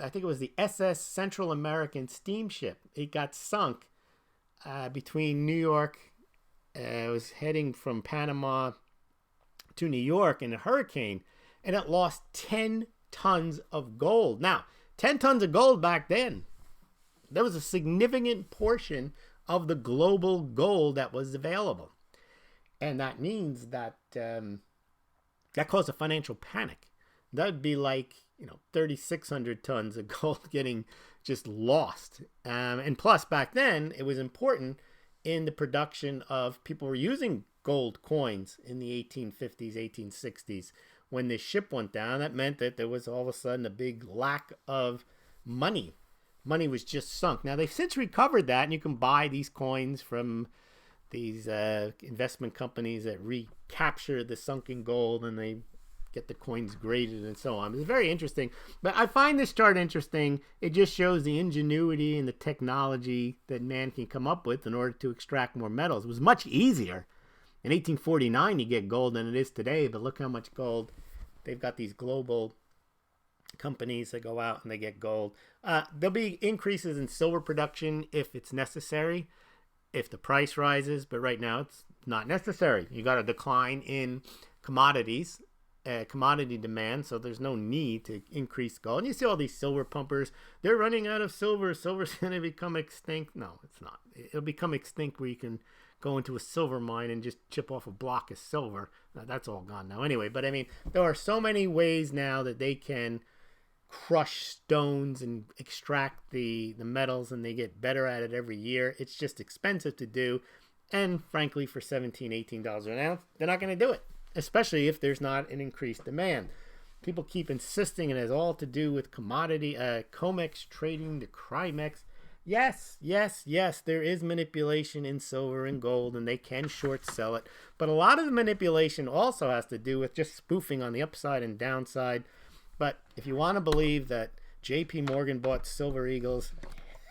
think it was the SS Central American steamship, it got sunk between New York. It was heading from Panama to New York in a hurricane, and it lost 10 tons of gold. Now, 10 tons of gold back then, there was a significant portion of the global gold that was available. And that means that that caused a financial panic. That would be like, 3,600 tons of gold getting just lost. And plus, back then, it was important in the production of, people were using gold coins in the 1850s, 1860s. When this ship went down, that meant that there was all of a sudden a big lack of money. Money was just sunk. Now, they've since recovered that, and you can buy these coins from these investment companies that recapture the sunken gold, and they get the coins graded and so on. It's very interesting. But I find this chart interesting. It just shows the ingenuity and the technology that man can come up with in order to extract more metals. It was much easier in 1849 to get gold than it is today, but look how much gold. They've got these global companies that go out and they get gold. There'll be increases in silver production if it's necessary, if the price rises, but right now it's not necessary. You got a decline in commodities, commodity demand, so there's no need to increase gold. And you see all these silver pumpers, they're running out of silver. Silver's going to become extinct. No, it's not. It'll become extinct where you can go into a silver mine and just chip off a block of silver. That's all gone now anyway. But I mean, there are so many ways now that they can crush stones and extract the metals, and they get better at it every year. It's just expensive to do, and frankly, for $17-18 an ounce, they're not going to do it, especially if there's not an increased demand. People keep insisting it has all to do with commodity, Comex trading, the Crimex. Yes, there is manipulation in silver and gold, and they can short sell it, but a lot of the manipulation also has to do with just spoofing on the upside and downside. But if you want to believe that JP Morgan bought Silver Eagles,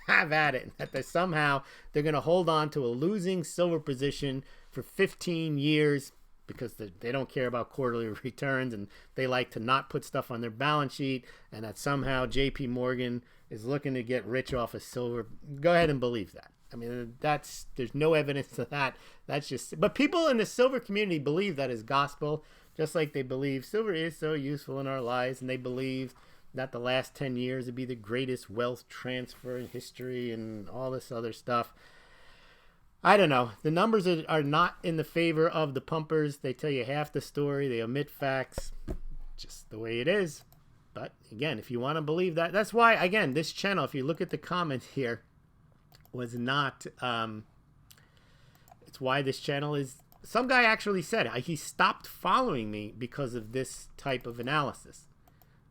have at it. That somehow they're going to hold on to a losing silver position for 15 years because they don't care about quarterly returns, and they like to not put stuff on their balance sheet, and that somehow JP Morgan is looking to get rich off of silver. Go ahead and believe that. I mean, there's no evidence of that. That's just, but people in the silver community believe that is gospel. Just like they believe silver is so useful in our lives, and they believe that the last 10 years would be the greatest wealth transfer in history and all this other stuff. I don't know. The numbers are not in the favor of the pumpers. They tell you half the story. They omit facts. Just the way it is. But again, if you want to believe that, that's why, again, this channel, if you look at the comments here, was not, it's why this channel is, some guy actually said he stopped following me because of this type of analysis.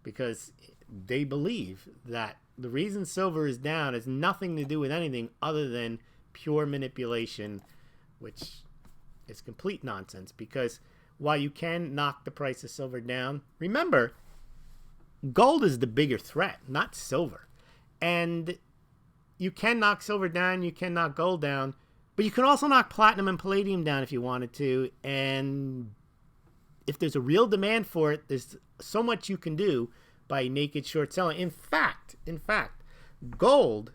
Because they believe that the reason silver is down has nothing to do with anything other than pure manipulation, which is complete nonsense. Because while you can knock the price of silver down, remember, gold is the bigger threat, not silver. And you can knock silver down, you can knock gold down, but you can also knock platinum and palladium down if you wanted to. And if there's a real demand for it, there's so much you can do by naked short selling. In fact, gold,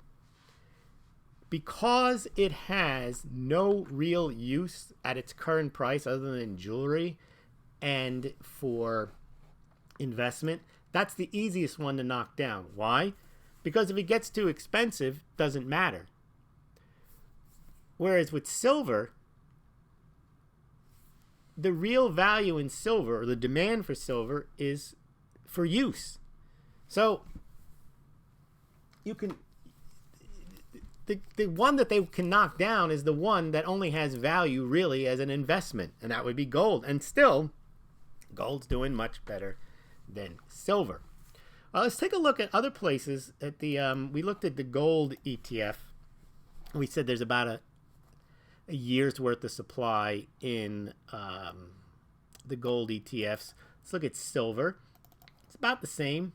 because it has no real use at its current price other than jewelry and for investment, that's the easiest one to knock down. Why? Because if it gets too expensive, it doesn't matter. Whereas with silver, the real value in silver, or the demand for silver, is for use. So you can, the one that they can knock down is the one that only has value really as an investment, and that would be gold. And still, gold's doing much better than silver. Let's take a look at other places. At the we looked at the gold ETF. We said there's about a year's worth of supply in the gold ETFs. Let's look at silver. It's about the same.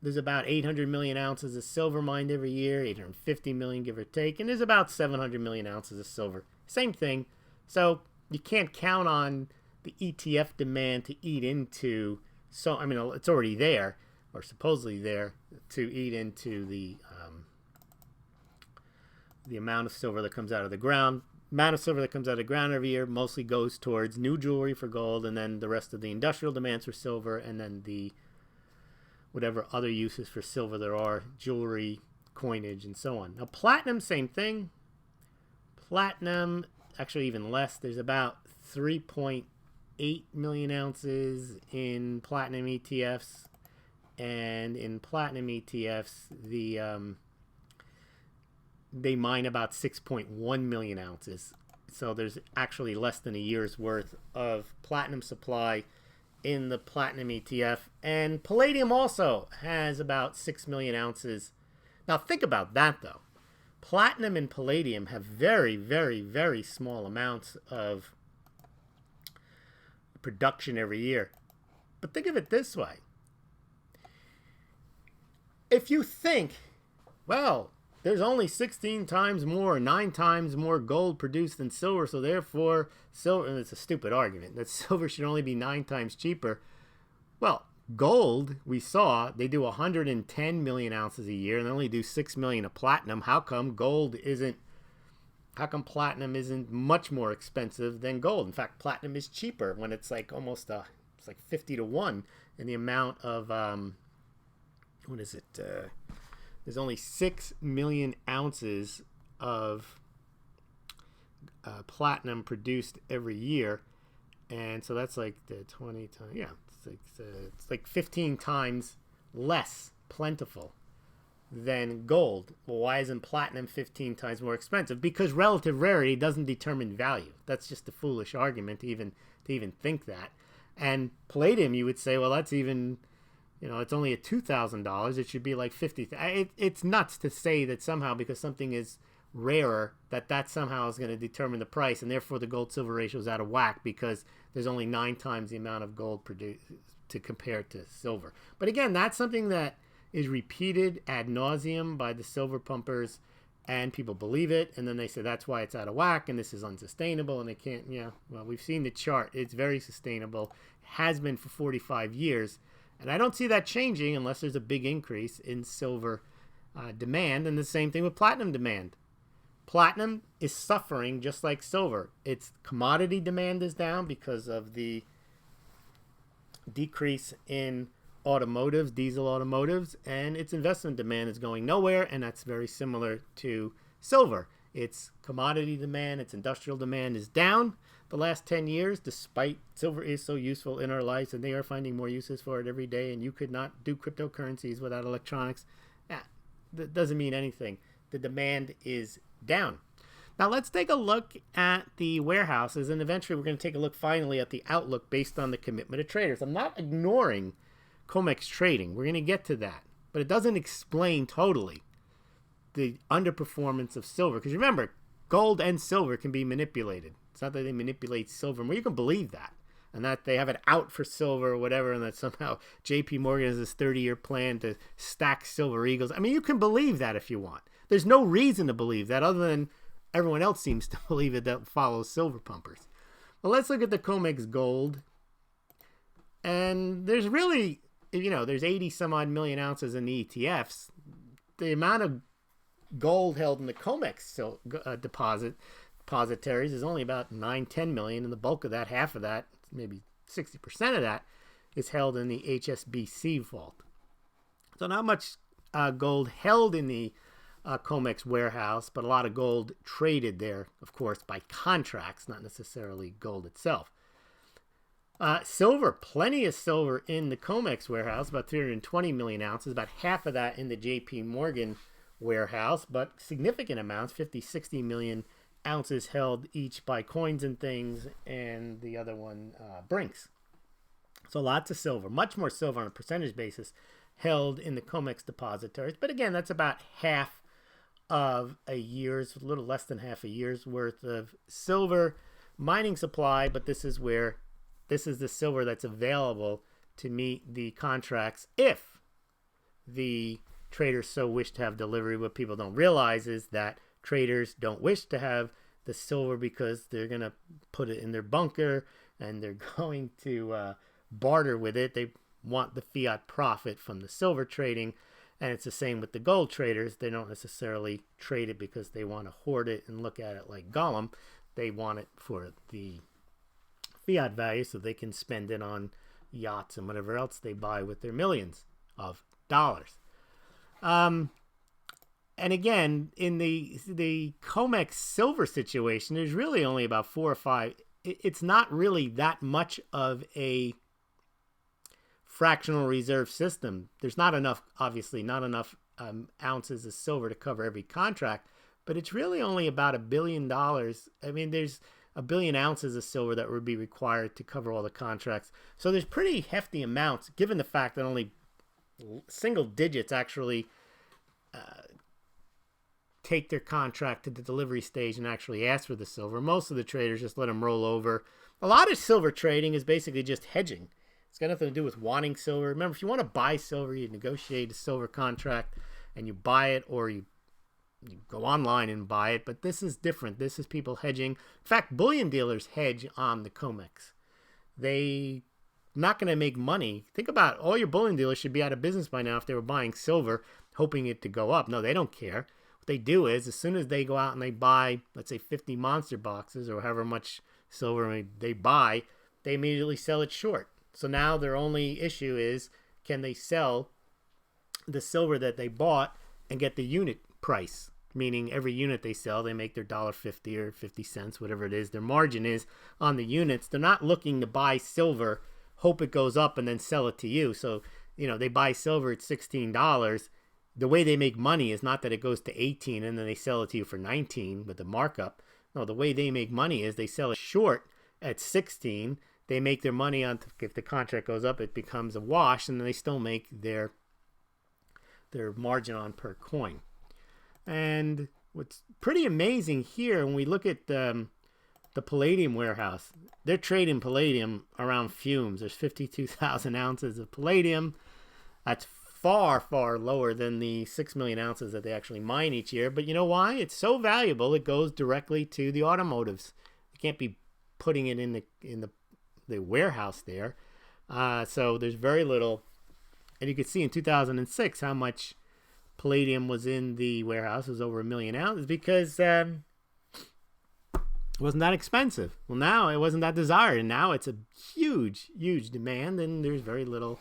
There's about 800 million ounces of silver mined every year, 850 million give or take, and there's about 700 million ounces of silver. Same thing. So you can't count on the ETF demand to eat into, so I mean, it's already there, or supposedly there, to eat into the amount of silver that comes out of the ground. Amount of silver that comes out of the ground every year mostly goes towards new jewelry for gold, and then the rest of the industrial demands for silver, and then the whatever other uses for silver there are, jewelry, coinage, and so on. Now platinum, same thing. Platinum, actually even less. There's about 3.8 million ounces in platinum ETFs, and in platinum ETFs, they mine about 6.1 million ounces. So there's actually less than a year's worth of platinum supply in the platinum ETF. And palladium also has about 6 million ounces. Now think about that though. Platinum and palladium have very, very, very small amounts of production every year. But think of it this way. If you think, well, there's only 16 times more, 9 times more gold produced than silver, so therefore silver, and it's a stupid argument, that silver should only be 9 times cheaper. Well, gold, we saw, they do 110 million ounces a year, and they only do 6 million of platinum. How come platinum isn't much more expensive than gold? In fact, platinum is cheaper when it's like almost, it's like 50 to 1 in the amount of, what is it, there's only 6 million ounces of platinum produced every year, and so that's like the 20 times. Yeah, it's like 15 times less plentiful than gold. Well, why isn't platinum 15 times more expensive? Because relative rarity doesn't determine value. That's just a foolish argument to even think that. And palladium, you would say, well, that's even. You know, it's only at $2,000. It should be like $50,000. It's nuts to say that somehow because something is rarer that somehow is going to determine the price, and therefore the gold-silver ratio is out of whack because there's only 9 times the amount of gold produced to compare to silver. But again, that's something that is repeated ad nauseum by the silver pumpers, and people believe it, and then they say that's why it's out of whack and this is unsustainable, and they can't. Yeah, well, we've seen the chart. It's very sustainable. Has been for 45 years. And I don't see that changing unless there's a big increase in silver demand, and the same thing with platinum demand. Platinum is suffering just like silver. Its commodity demand is down because of the decrease in automotives, diesel automotives, and its investment demand is going nowhere, and that's very similar to silver. Its commodity demand, its industrial demand is down the last 10 years, despite silver is so useful in our lives, and they are finding more uses for it every day, and you could not do cryptocurrencies without electronics. That doesn't mean anything. The demand is down. Now let's take a look at the warehouses, and eventually we're going to take a look finally at the outlook based on the commitment of traders. I'm not ignoring Comex trading. We're going to get to that. But it doesn't explain totally the underperformance of silver. Because remember, gold and silver can be manipulated. It's not that they manipulate silver. Well, you can believe that. And that they have it out for silver or whatever, and that somehow JP Morgan has this 30-year plan to stack silver eagles. I mean, you can believe that if you want. There's no reason to believe that other than everyone else seems to believe it that follows silver pumpers. Well, let's look at the Comex gold. And there's really, there's 80 some odd million ounces in the ETFs. The amount of gold held in the Comex depositories is only about 9-10 million, and the bulk of that, half of that, maybe 60% of that, is held in the HSBC vault. So not much gold held in the Comex warehouse, but a lot of gold traded there, of course, by contracts, not necessarily gold itself. Silver, plenty of silver in the Comex warehouse, about 320 million ounces, about half of that in the JP Morgan warehouse, but significant amounts, 50-60 million ounces held each by Coins and Things, and the other one, Brinks. So lots of silver, much more silver on a percentage basis held in the Comex depositories. But again, that's about half of a year's, a little less than half a year's worth of silver mining supply. But this is the silver that's available to meet the contracts if the traders so wish to have delivery. What people don't realize is that traders don't wish to have the silver because they're going to put it in their bunker and they're going to barter with it. They want the fiat profit from the silver trading. And it's the same with the gold traders. They don't necessarily trade it because they want to hoard it and look at it like Gollum. They want it for the fiat value so they can spend it on yachts and whatever else they buy with their millions of dollars. And again, in the Comex silver situation, there's really only about 4 or 5. It's not really that much of a fractional reserve system. There's not enough, obviously, not enough ounces of silver to cover every contract, but it's really only about $1 billion. I mean, there's 1 billion ounces of silver that would be required to cover all the contracts. So there's pretty hefty amounts, given the fact that only single digits actually take their contract to the delivery stage and actually ask for the silver. Most of the traders just let them roll over. A lot of silver trading is basically just hedging. It's got nothing to do with wanting silver. Remember, if you want to buy silver, you negotiate a silver contract and you buy it, or you go online and buy it. But this is different. This is people hedging. In fact, bullion dealers hedge on the Comex. They're not going to make money. Think about it. All your bullion dealers should be out of business by now if they were buying silver, hoping it to go up. No, they don't care. What they do is, as soon as they go out and they buy, let's say 50 monster boxes or however much silver they buy, they immediately sell it short. So now their only issue is, can they sell the silver that they bought and get the unit price? Meaning every unit they sell, they make their $1.50 or 50 cents, whatever it is. Their margin is on the units. They're not looking to buy silver, hope it goes up, and then sell it to you. So, they buy silver at $16. The way they make money is not that it goes to 18 and then they sell it to you for 19 with the markup. No, the way they make money is they sell it short at 16. They make their money on, if the contract goes up, it becomes a wash, and then they still make their margin on per coin. And what's pretty amazing here, when we look at the Palladium warehouse, they're trading Palladium around fumes. There's 52,000 ounces of Palladium. That's far, far lower than the 6 million ounces that they actually mine each year. But you know why? It's so valuable, it goes directly to the automotives. You can't be putting it in the warehouse there. So there's very little. And you could see in 2006 how much Palladium was in the warehouse. It was over 1 million ounces because it wasn't that expensive. Well, now it wasn't that desired, and now it's a huge, huge demand, and there's very little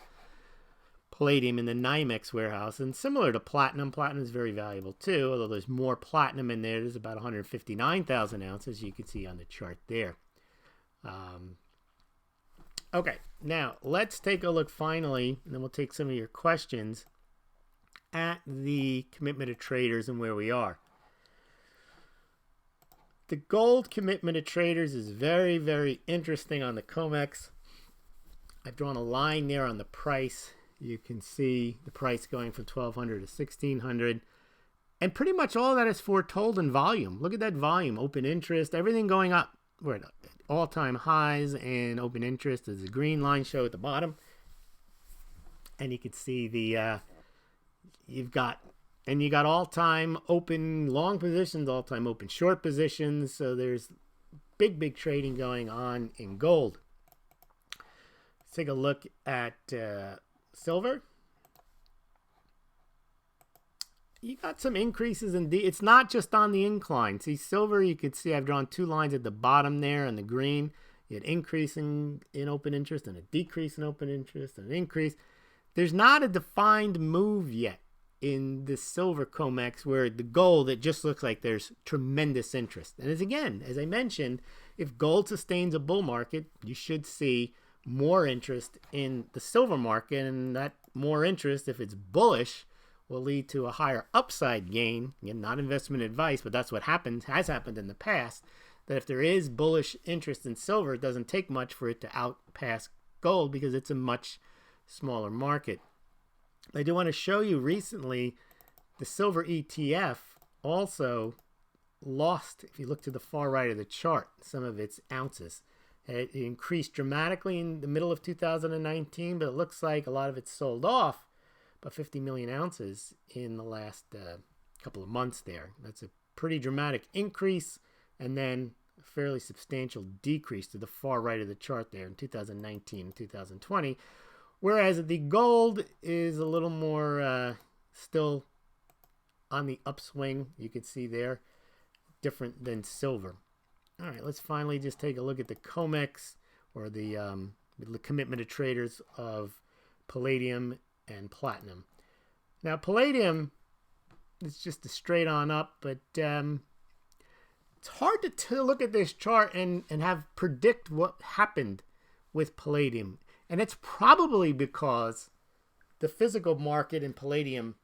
palladium in the NYMEX warehouse. And similar to platinum, platinum is very valuable too, although there's more platinum in there. There's about 159,000 ounces, you can see on the chart there. Okay, now let's take a look finally, and then we'll take some of your questions at the commitment of traders and where we are. The gold commitment of traders is very, very interesting on the Comex. I've drawn a line there on the price. You can see the price going from 1,200 to 1,600. And pretty much all that is foretold in volume. Look at that volume, open interest, everything going up. We're at all-time highs, and open interest is the green line show at the bottom. And you can see the, you got all-time open long positions, all-time open short positions. So there's big, big trading going on in gold. Let's take a look at silver. You got some increases in it's not just on the incline. See, silver, you could see I've drawn two lines at the bottom there on the green. You had increase in open interest and a decrease in open interest and an increase. There's not a defined move yet in the silver Comex, where the gold, it just looks like there's tremendous interest. And as I mentioned, if gold sustains a bull market, you should see more interest in the silver market, and that more interest, if it's bullish, will lead to a higher upside gain. Again, not investment advice, but that's what has happened in the past, that if there is bullish interest in silver, it doesn't take much for it to outpass gold because it's a much smaller market. I do want to show you recently the silver ETF also lost, if you look to the far right of the chart, some of its ounces. It increased dramatically in the middle of 2019, but it looks like a lot of it sold off, about 50 million ounces in the last couple of months there. That's a pretty dramatic increase, and then a fairly substantial decrease to the far right of the chart there in 2019 and 2020. Whereas the gold is a little more still on the upswing, you can see there, different than silver. All right, let's finally just take a look at the Comex, or the commitment of traders of palladium and platinum. Now, palladium is just a straight on up, but it's hard to look at this chart and predict what happened with palladium. And it's probably because the physical market in palladium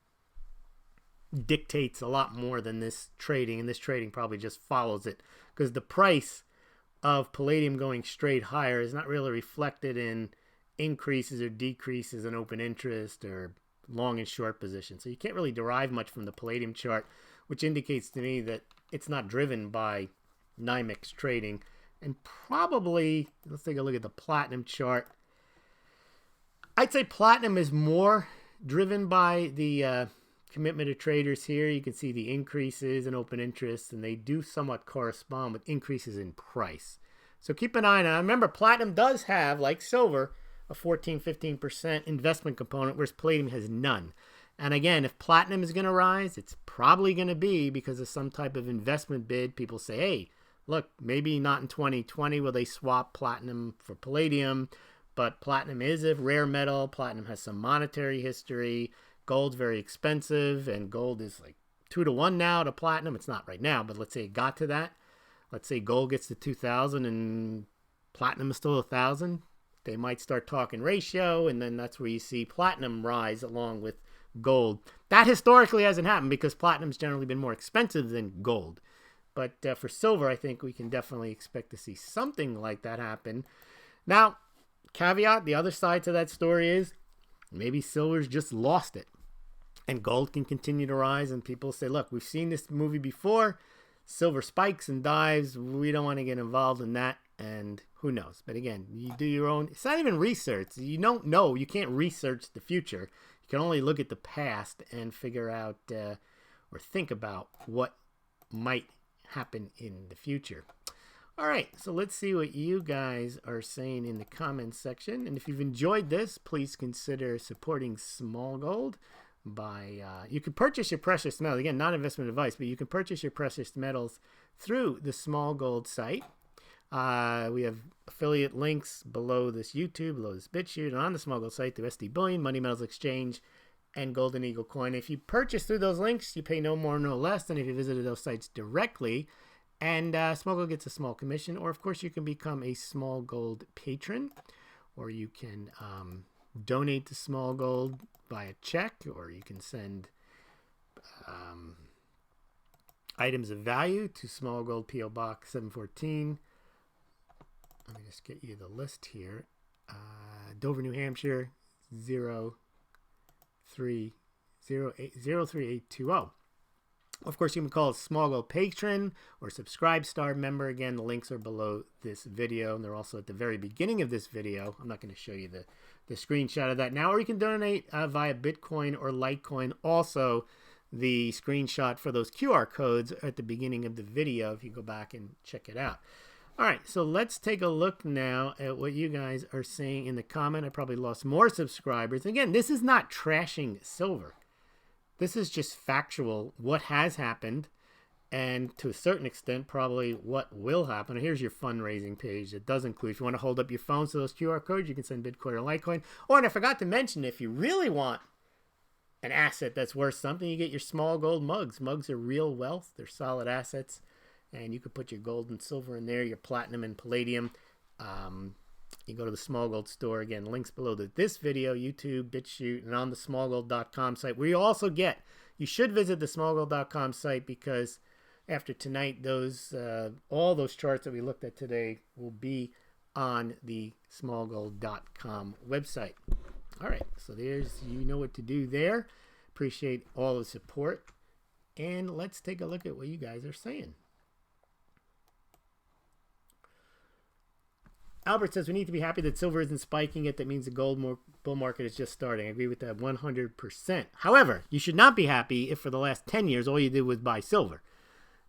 dictates a lot more than this trading, and this trading probably just follows it, because the price of palladium going straight higher is not really reflected in increases or decreases in open interest or long and short positions. So you can't really derive much from the palladium chart, which indicates to me that it's not driven by NYMEX trading. And probably, let's take a look at the platinum chart. I'd say platinum is more driven by the commitment of traders here. You can see the increases in open interest, and they do somewhat correspond with increases in price. So keep an eye on it. Remember, platinum does have, like silver, a 14-15% investment component, whereas palladium has none. And again, if platinum is going to rise, it's probably going to be because of some type of investment bid. People say, hey, look, maybe not in 2020 will they swap platinum for palladium, but platinum is a rare metal. Platinum has some monetary history. Gold's very expensive, and gold is like 2-to-1 now to platinum. It's not right now, but let's say it got to that. Let's say gold gets to 2,000 and platinum is still 1,000. They might start talking ratio, and then that's where you see platinum rise along with gold. That historically hasn't happened because platinum's generally been more expensive than gold. But for silver, I think we can definitely expect to see something like that happen. Now, caveat, the other side to that story is maybe silver's just lost it, and gold can continue to rise, and people say, look, we've seen this movie before. Silver spikes and dives. We don't want to get involved in that, and who knows? But again, you do your own. It's not even research. You don't know. You can't research the future. You can only look at the past and figure out or think about what might happen in the future. All right, so let's see what you guys are saying in the comments section. And if you've enjoyed this, please consider supporting Smaulgld by, you can purchase your precious metals. Again, not investment advice, but you can purchase your precious metals through the Smaulgld site. We have affiliate links below this YouTube, below this BitChute, and on the Smaulgld site through SD Bullion, Money Metals Exchange, and Golden Eagle Coin. If you purchase through those links, you pay no more, no less than if you visited those sites directly. And Smaulgld gets a small commission. Or, of course, you can become a Smaulgld patron. Or you can donate to Smaulgld via check. Or you can send items of value to Smaulgld P.O. Box 714. Let me just get you the list here. Dover, New Hampshire, 03820. Of course, you can call a Smaulgld patron or subscribe star member. Again, the links are below this video, and they're also at the very beginning of this video. I'm not going to show you the screenshot of that now, or you can donate via Bitcoin or Litecoin. Also, the screenshot for those QR codes are at the beginning of the video if you go back and check it out. All right, so let's take a look now at what you guys are saying in the comment. I probably lost more subscribers. Again, this is not trashing silver. This is just factual, what has happened, and to a certain extent, probably what will happen. Here's your fundraising page. It does include, if you want to hold up your phones to those QR codes, you can send Bitcoin or Litecoin. Oh, and I forgot to mention, if you really want an asset that's worth something, you get your Smaulgld Mugs. Mugs are real wealth. They're solid assets. And you could put your gold and silver in there, your platinum and palladium. You go to the Smaulgld store. Again, links below this video, YouTube, BitChute, and on the Smaulgld.com site, where you also get, you should visit the Smaulgld.com site, because after tonight, those all those charts that we looked at today will be on the Smaulgld.com website. All right, so there's, you know what to do there. Appreciate all the support. And let's take a look at what you guys are saying. Albert says, we need to be happy that silver isn't spiking yet. That means the gold bull market is just starting. I agree with that 100%. However, you should not be happy if for the last 10 years all you did was buy silver.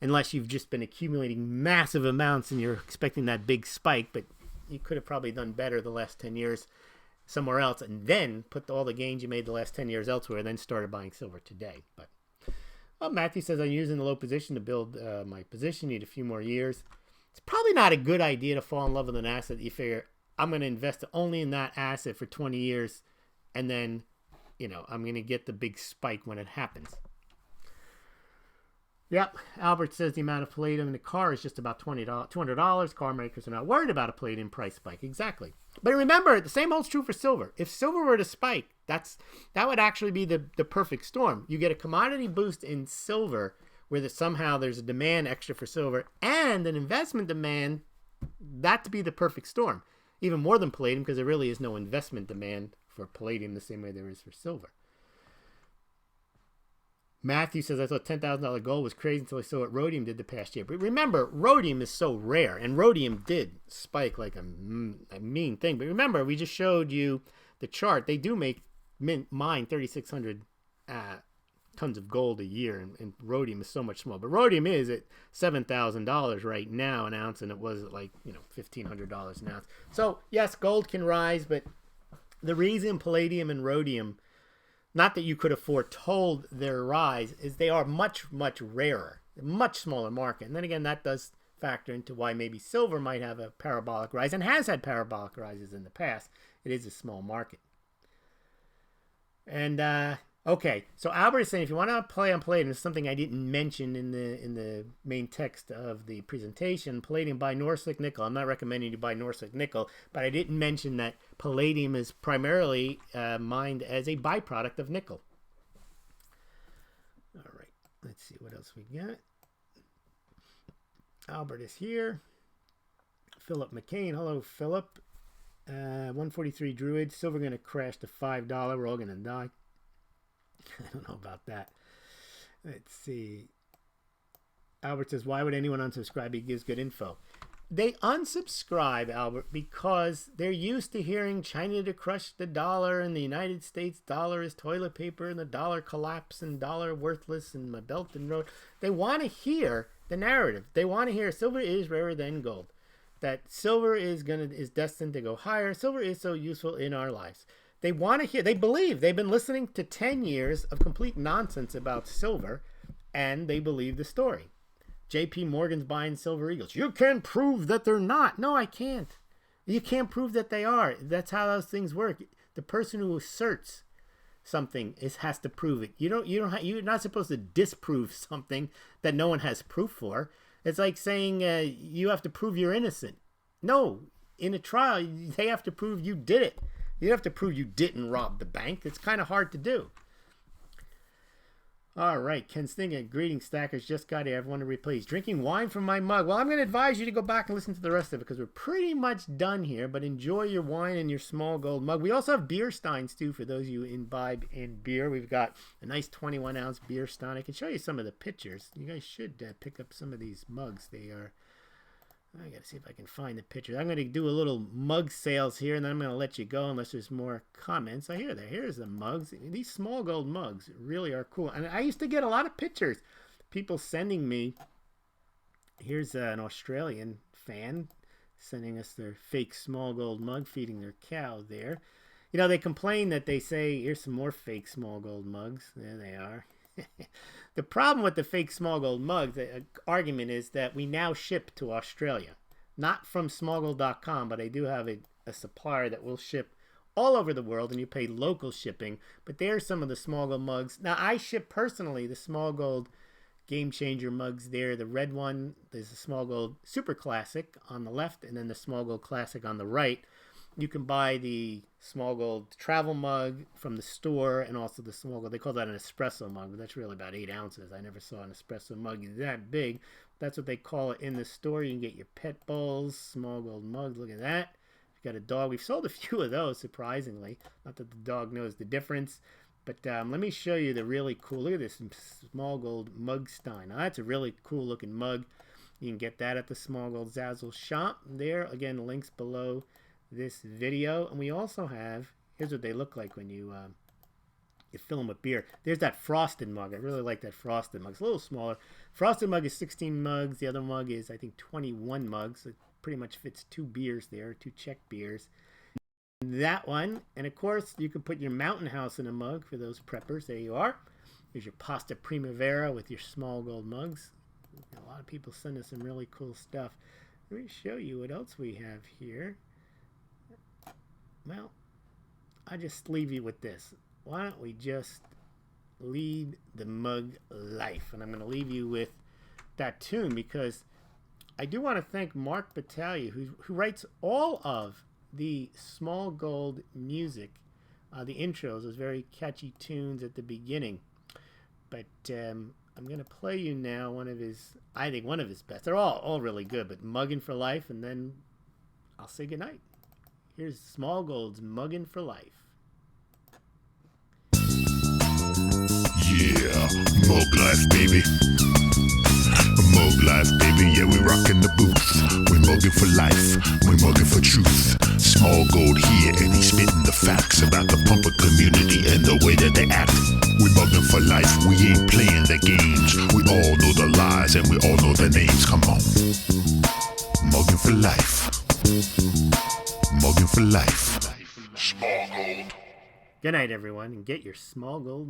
Unless you've just been accumulating massive amounts and you're expecting that big spike. But you could have probably done better the last 10 years somewhere else, and then put all the gains you made the last 10 years elsewhere, and then started buying silver today. But Matthew says, I'm using the low position to build my position. Need a few more years. It's probably not a good idea to fall in love with an asset that you figure, I'm going to invest only in that asset for 20 years, and then, you know, I'm going to get the big spike when it happens. Yep, Albert says the amount of palladium in the car is just about $200. Car makers are not worried about a palladium price spike. Exactly. But remember, the same holds true for silver. If silver were to spike, that would actually be the perfect storm. You get a commodity boost in silver, where somehow there's a demand extra for silver and an investment demand, that to be the perfect storm. Even more than palladium, because there really is no investment demand for palladium the same way there is for silver. Matthew says, I thought $10,000 gold was crazy until I saw what rhodium did the past year. But remember, rhodium is so rare, and rhodium did spike like a mean thing. But remember, we just showed you the chart. They do mine 3,600 tons of gold a year, and rhodium is so much smaller. But rhodium is at $7,000 right now an ounce, and it was at like, you know, $1,500 an ounce. So yes, gold can rise, but the reason palladium and rhodium, not that you could have foretold their rise, is they are much, much rarer, a much smaller market. And then again, that does factor into why maybe silver might have a parabolic rise, and has had parabolic rises in the past. It is a small market. And okay, so Albert is saying, if you want to play on palladium, it's something I didn't mention in the main text of the presentation. Palladium, buy Norsec nickel. I'm not recommending you buy Norsec nickel, but I didn't mention that palladium is primarily mined as a byproduct of nickel. All right, let's see what else we got. Albert is here. Philip McCain. Hello, Philip. 143 Druid. Silver going to crash to $5. We're all going to die. I don't know about that. Let's see. Albert says, why would anyone unsubscribe? He gives good info. They unsubscribe, Albert, because they're used to hearing China to crush the dollar, and the United States dollar is toilet paper, and the dollar collapse, and dollar worthless, and my Belt and Road. They want to hear the narrative. They want to hear silver is rarer than gold. That silver is destined to go higher. Silver is so useful in our lives. They want to hear, they believe, they've been listening to 10 years of complete nonsense about silver, and they believe the story. JP Morgan's buying silver eagles. You can prove that they're not. No, I can't. You can't prove that they are. That's how those things work. The person who asserts something has to prove it. You're not supposed to disprove something that no one has proof for. It's like saying you have to prove you're innocent. No, in a trial, they have to prove you did it. You have to prove you didn't rob the bank. It's kind of hard to do. All right, Ken Stinga, greetings, stackers. Just got here. Everyone to replay. He's drinking wine from my mug. Well, I'm going to advise you to go back and listen to the rest of it because we're pretty much done here. But enjoy your wine and your Smaulgld mug. We also have beer steins, too, for those of you who imbibe in beer. We've got a nice 21-ounce beer stein. I can show you some of the pictures. You guys should pick up some of these mugs. They are... I got to see if I can find the pictures. I'm going to do a little mug sales here, and then I'm going to let you go unless there's more comments. I hear that. Here's the mugs. These Smaulgld mugs really are cool. And I used to get a lot of pictures. People sending me. Here's an Australian fan sending us their fake Smaulgld mug, feeding their cow there. You know, they complain that they say, here's some more fake Smaulgld mugs. There they are. The problem with the fake Smaulgld mugs, the argument is that we now ship to Australia. Not from Smaulgld.com, but I do have a supplier that will ship all over the world, and you pay local shipping. But there's some of the Smaulgld mugs. Now, I ship personally the Smaulgld Game Changer mugs there. The red one, there's the Smaulgld Super Classic on the left, and then the Smaulgld Classic on the right. You can buy the Smaulgld travel mug from the store, and also the Smaulgld, they call that an espresso mug, but that's really about 8 ounces. I never saw an espresso mug that big. That's what they call it in the store. You can get your pet bowls, Smaulgld mugs. Look at that. You've got a dog. We've sold a few of those, surprisingly. Not that the dog knows the difference. But let me show you the really cool, look at this Smaulgld mug stein. Now, that's a really cool looking mug. You can get that at the Smaulgld Zazzle shop. There, again, links below this video. And we also have, here's what they look like when you fill them with beer. There's that frosted mug. I really like that frosted mug. It's a little smaller. Frosted mug is 16 mugs. The other mug is, I think, 21 mugs. It pretty much fits 2 beers there, 2 Czech beers. That one, and of course, you can put your Mountain House in a mug for those preppers. There you are. Here's your Pasta Primavera with your Smaulgld mugs. A lot of people send us some really cool stuff. Let me show you what else we have here. Well, I'll just leave you with this. Why don't we just lead the mug life? And I'm going to leave you with that tune because I do want to thank Mark Battaglia, who writes all of the Smaulgld music, the intros, those very catchy tunes at the beginning. But I'm going to play you now I think one of his best. They're all really good, but Muggin' for Life, and then I'll say goodnight. Here's Smaulgld's Muggin' for Life. Yeah, mug life, baby. Mug life, baby. Yeah, we rockin' the booth. We muggin' for life. We muggin' for truth. Smaulgld here, and he's spittin' the facts about the pumper community and the way that they act. We muggin' for life. We ain't playin' the games. We all know the lies and we all know the names. Come on, muggin' for life. Muggin' for life. Smaulgld. Good night, everyone, and get your Smaulgld mug.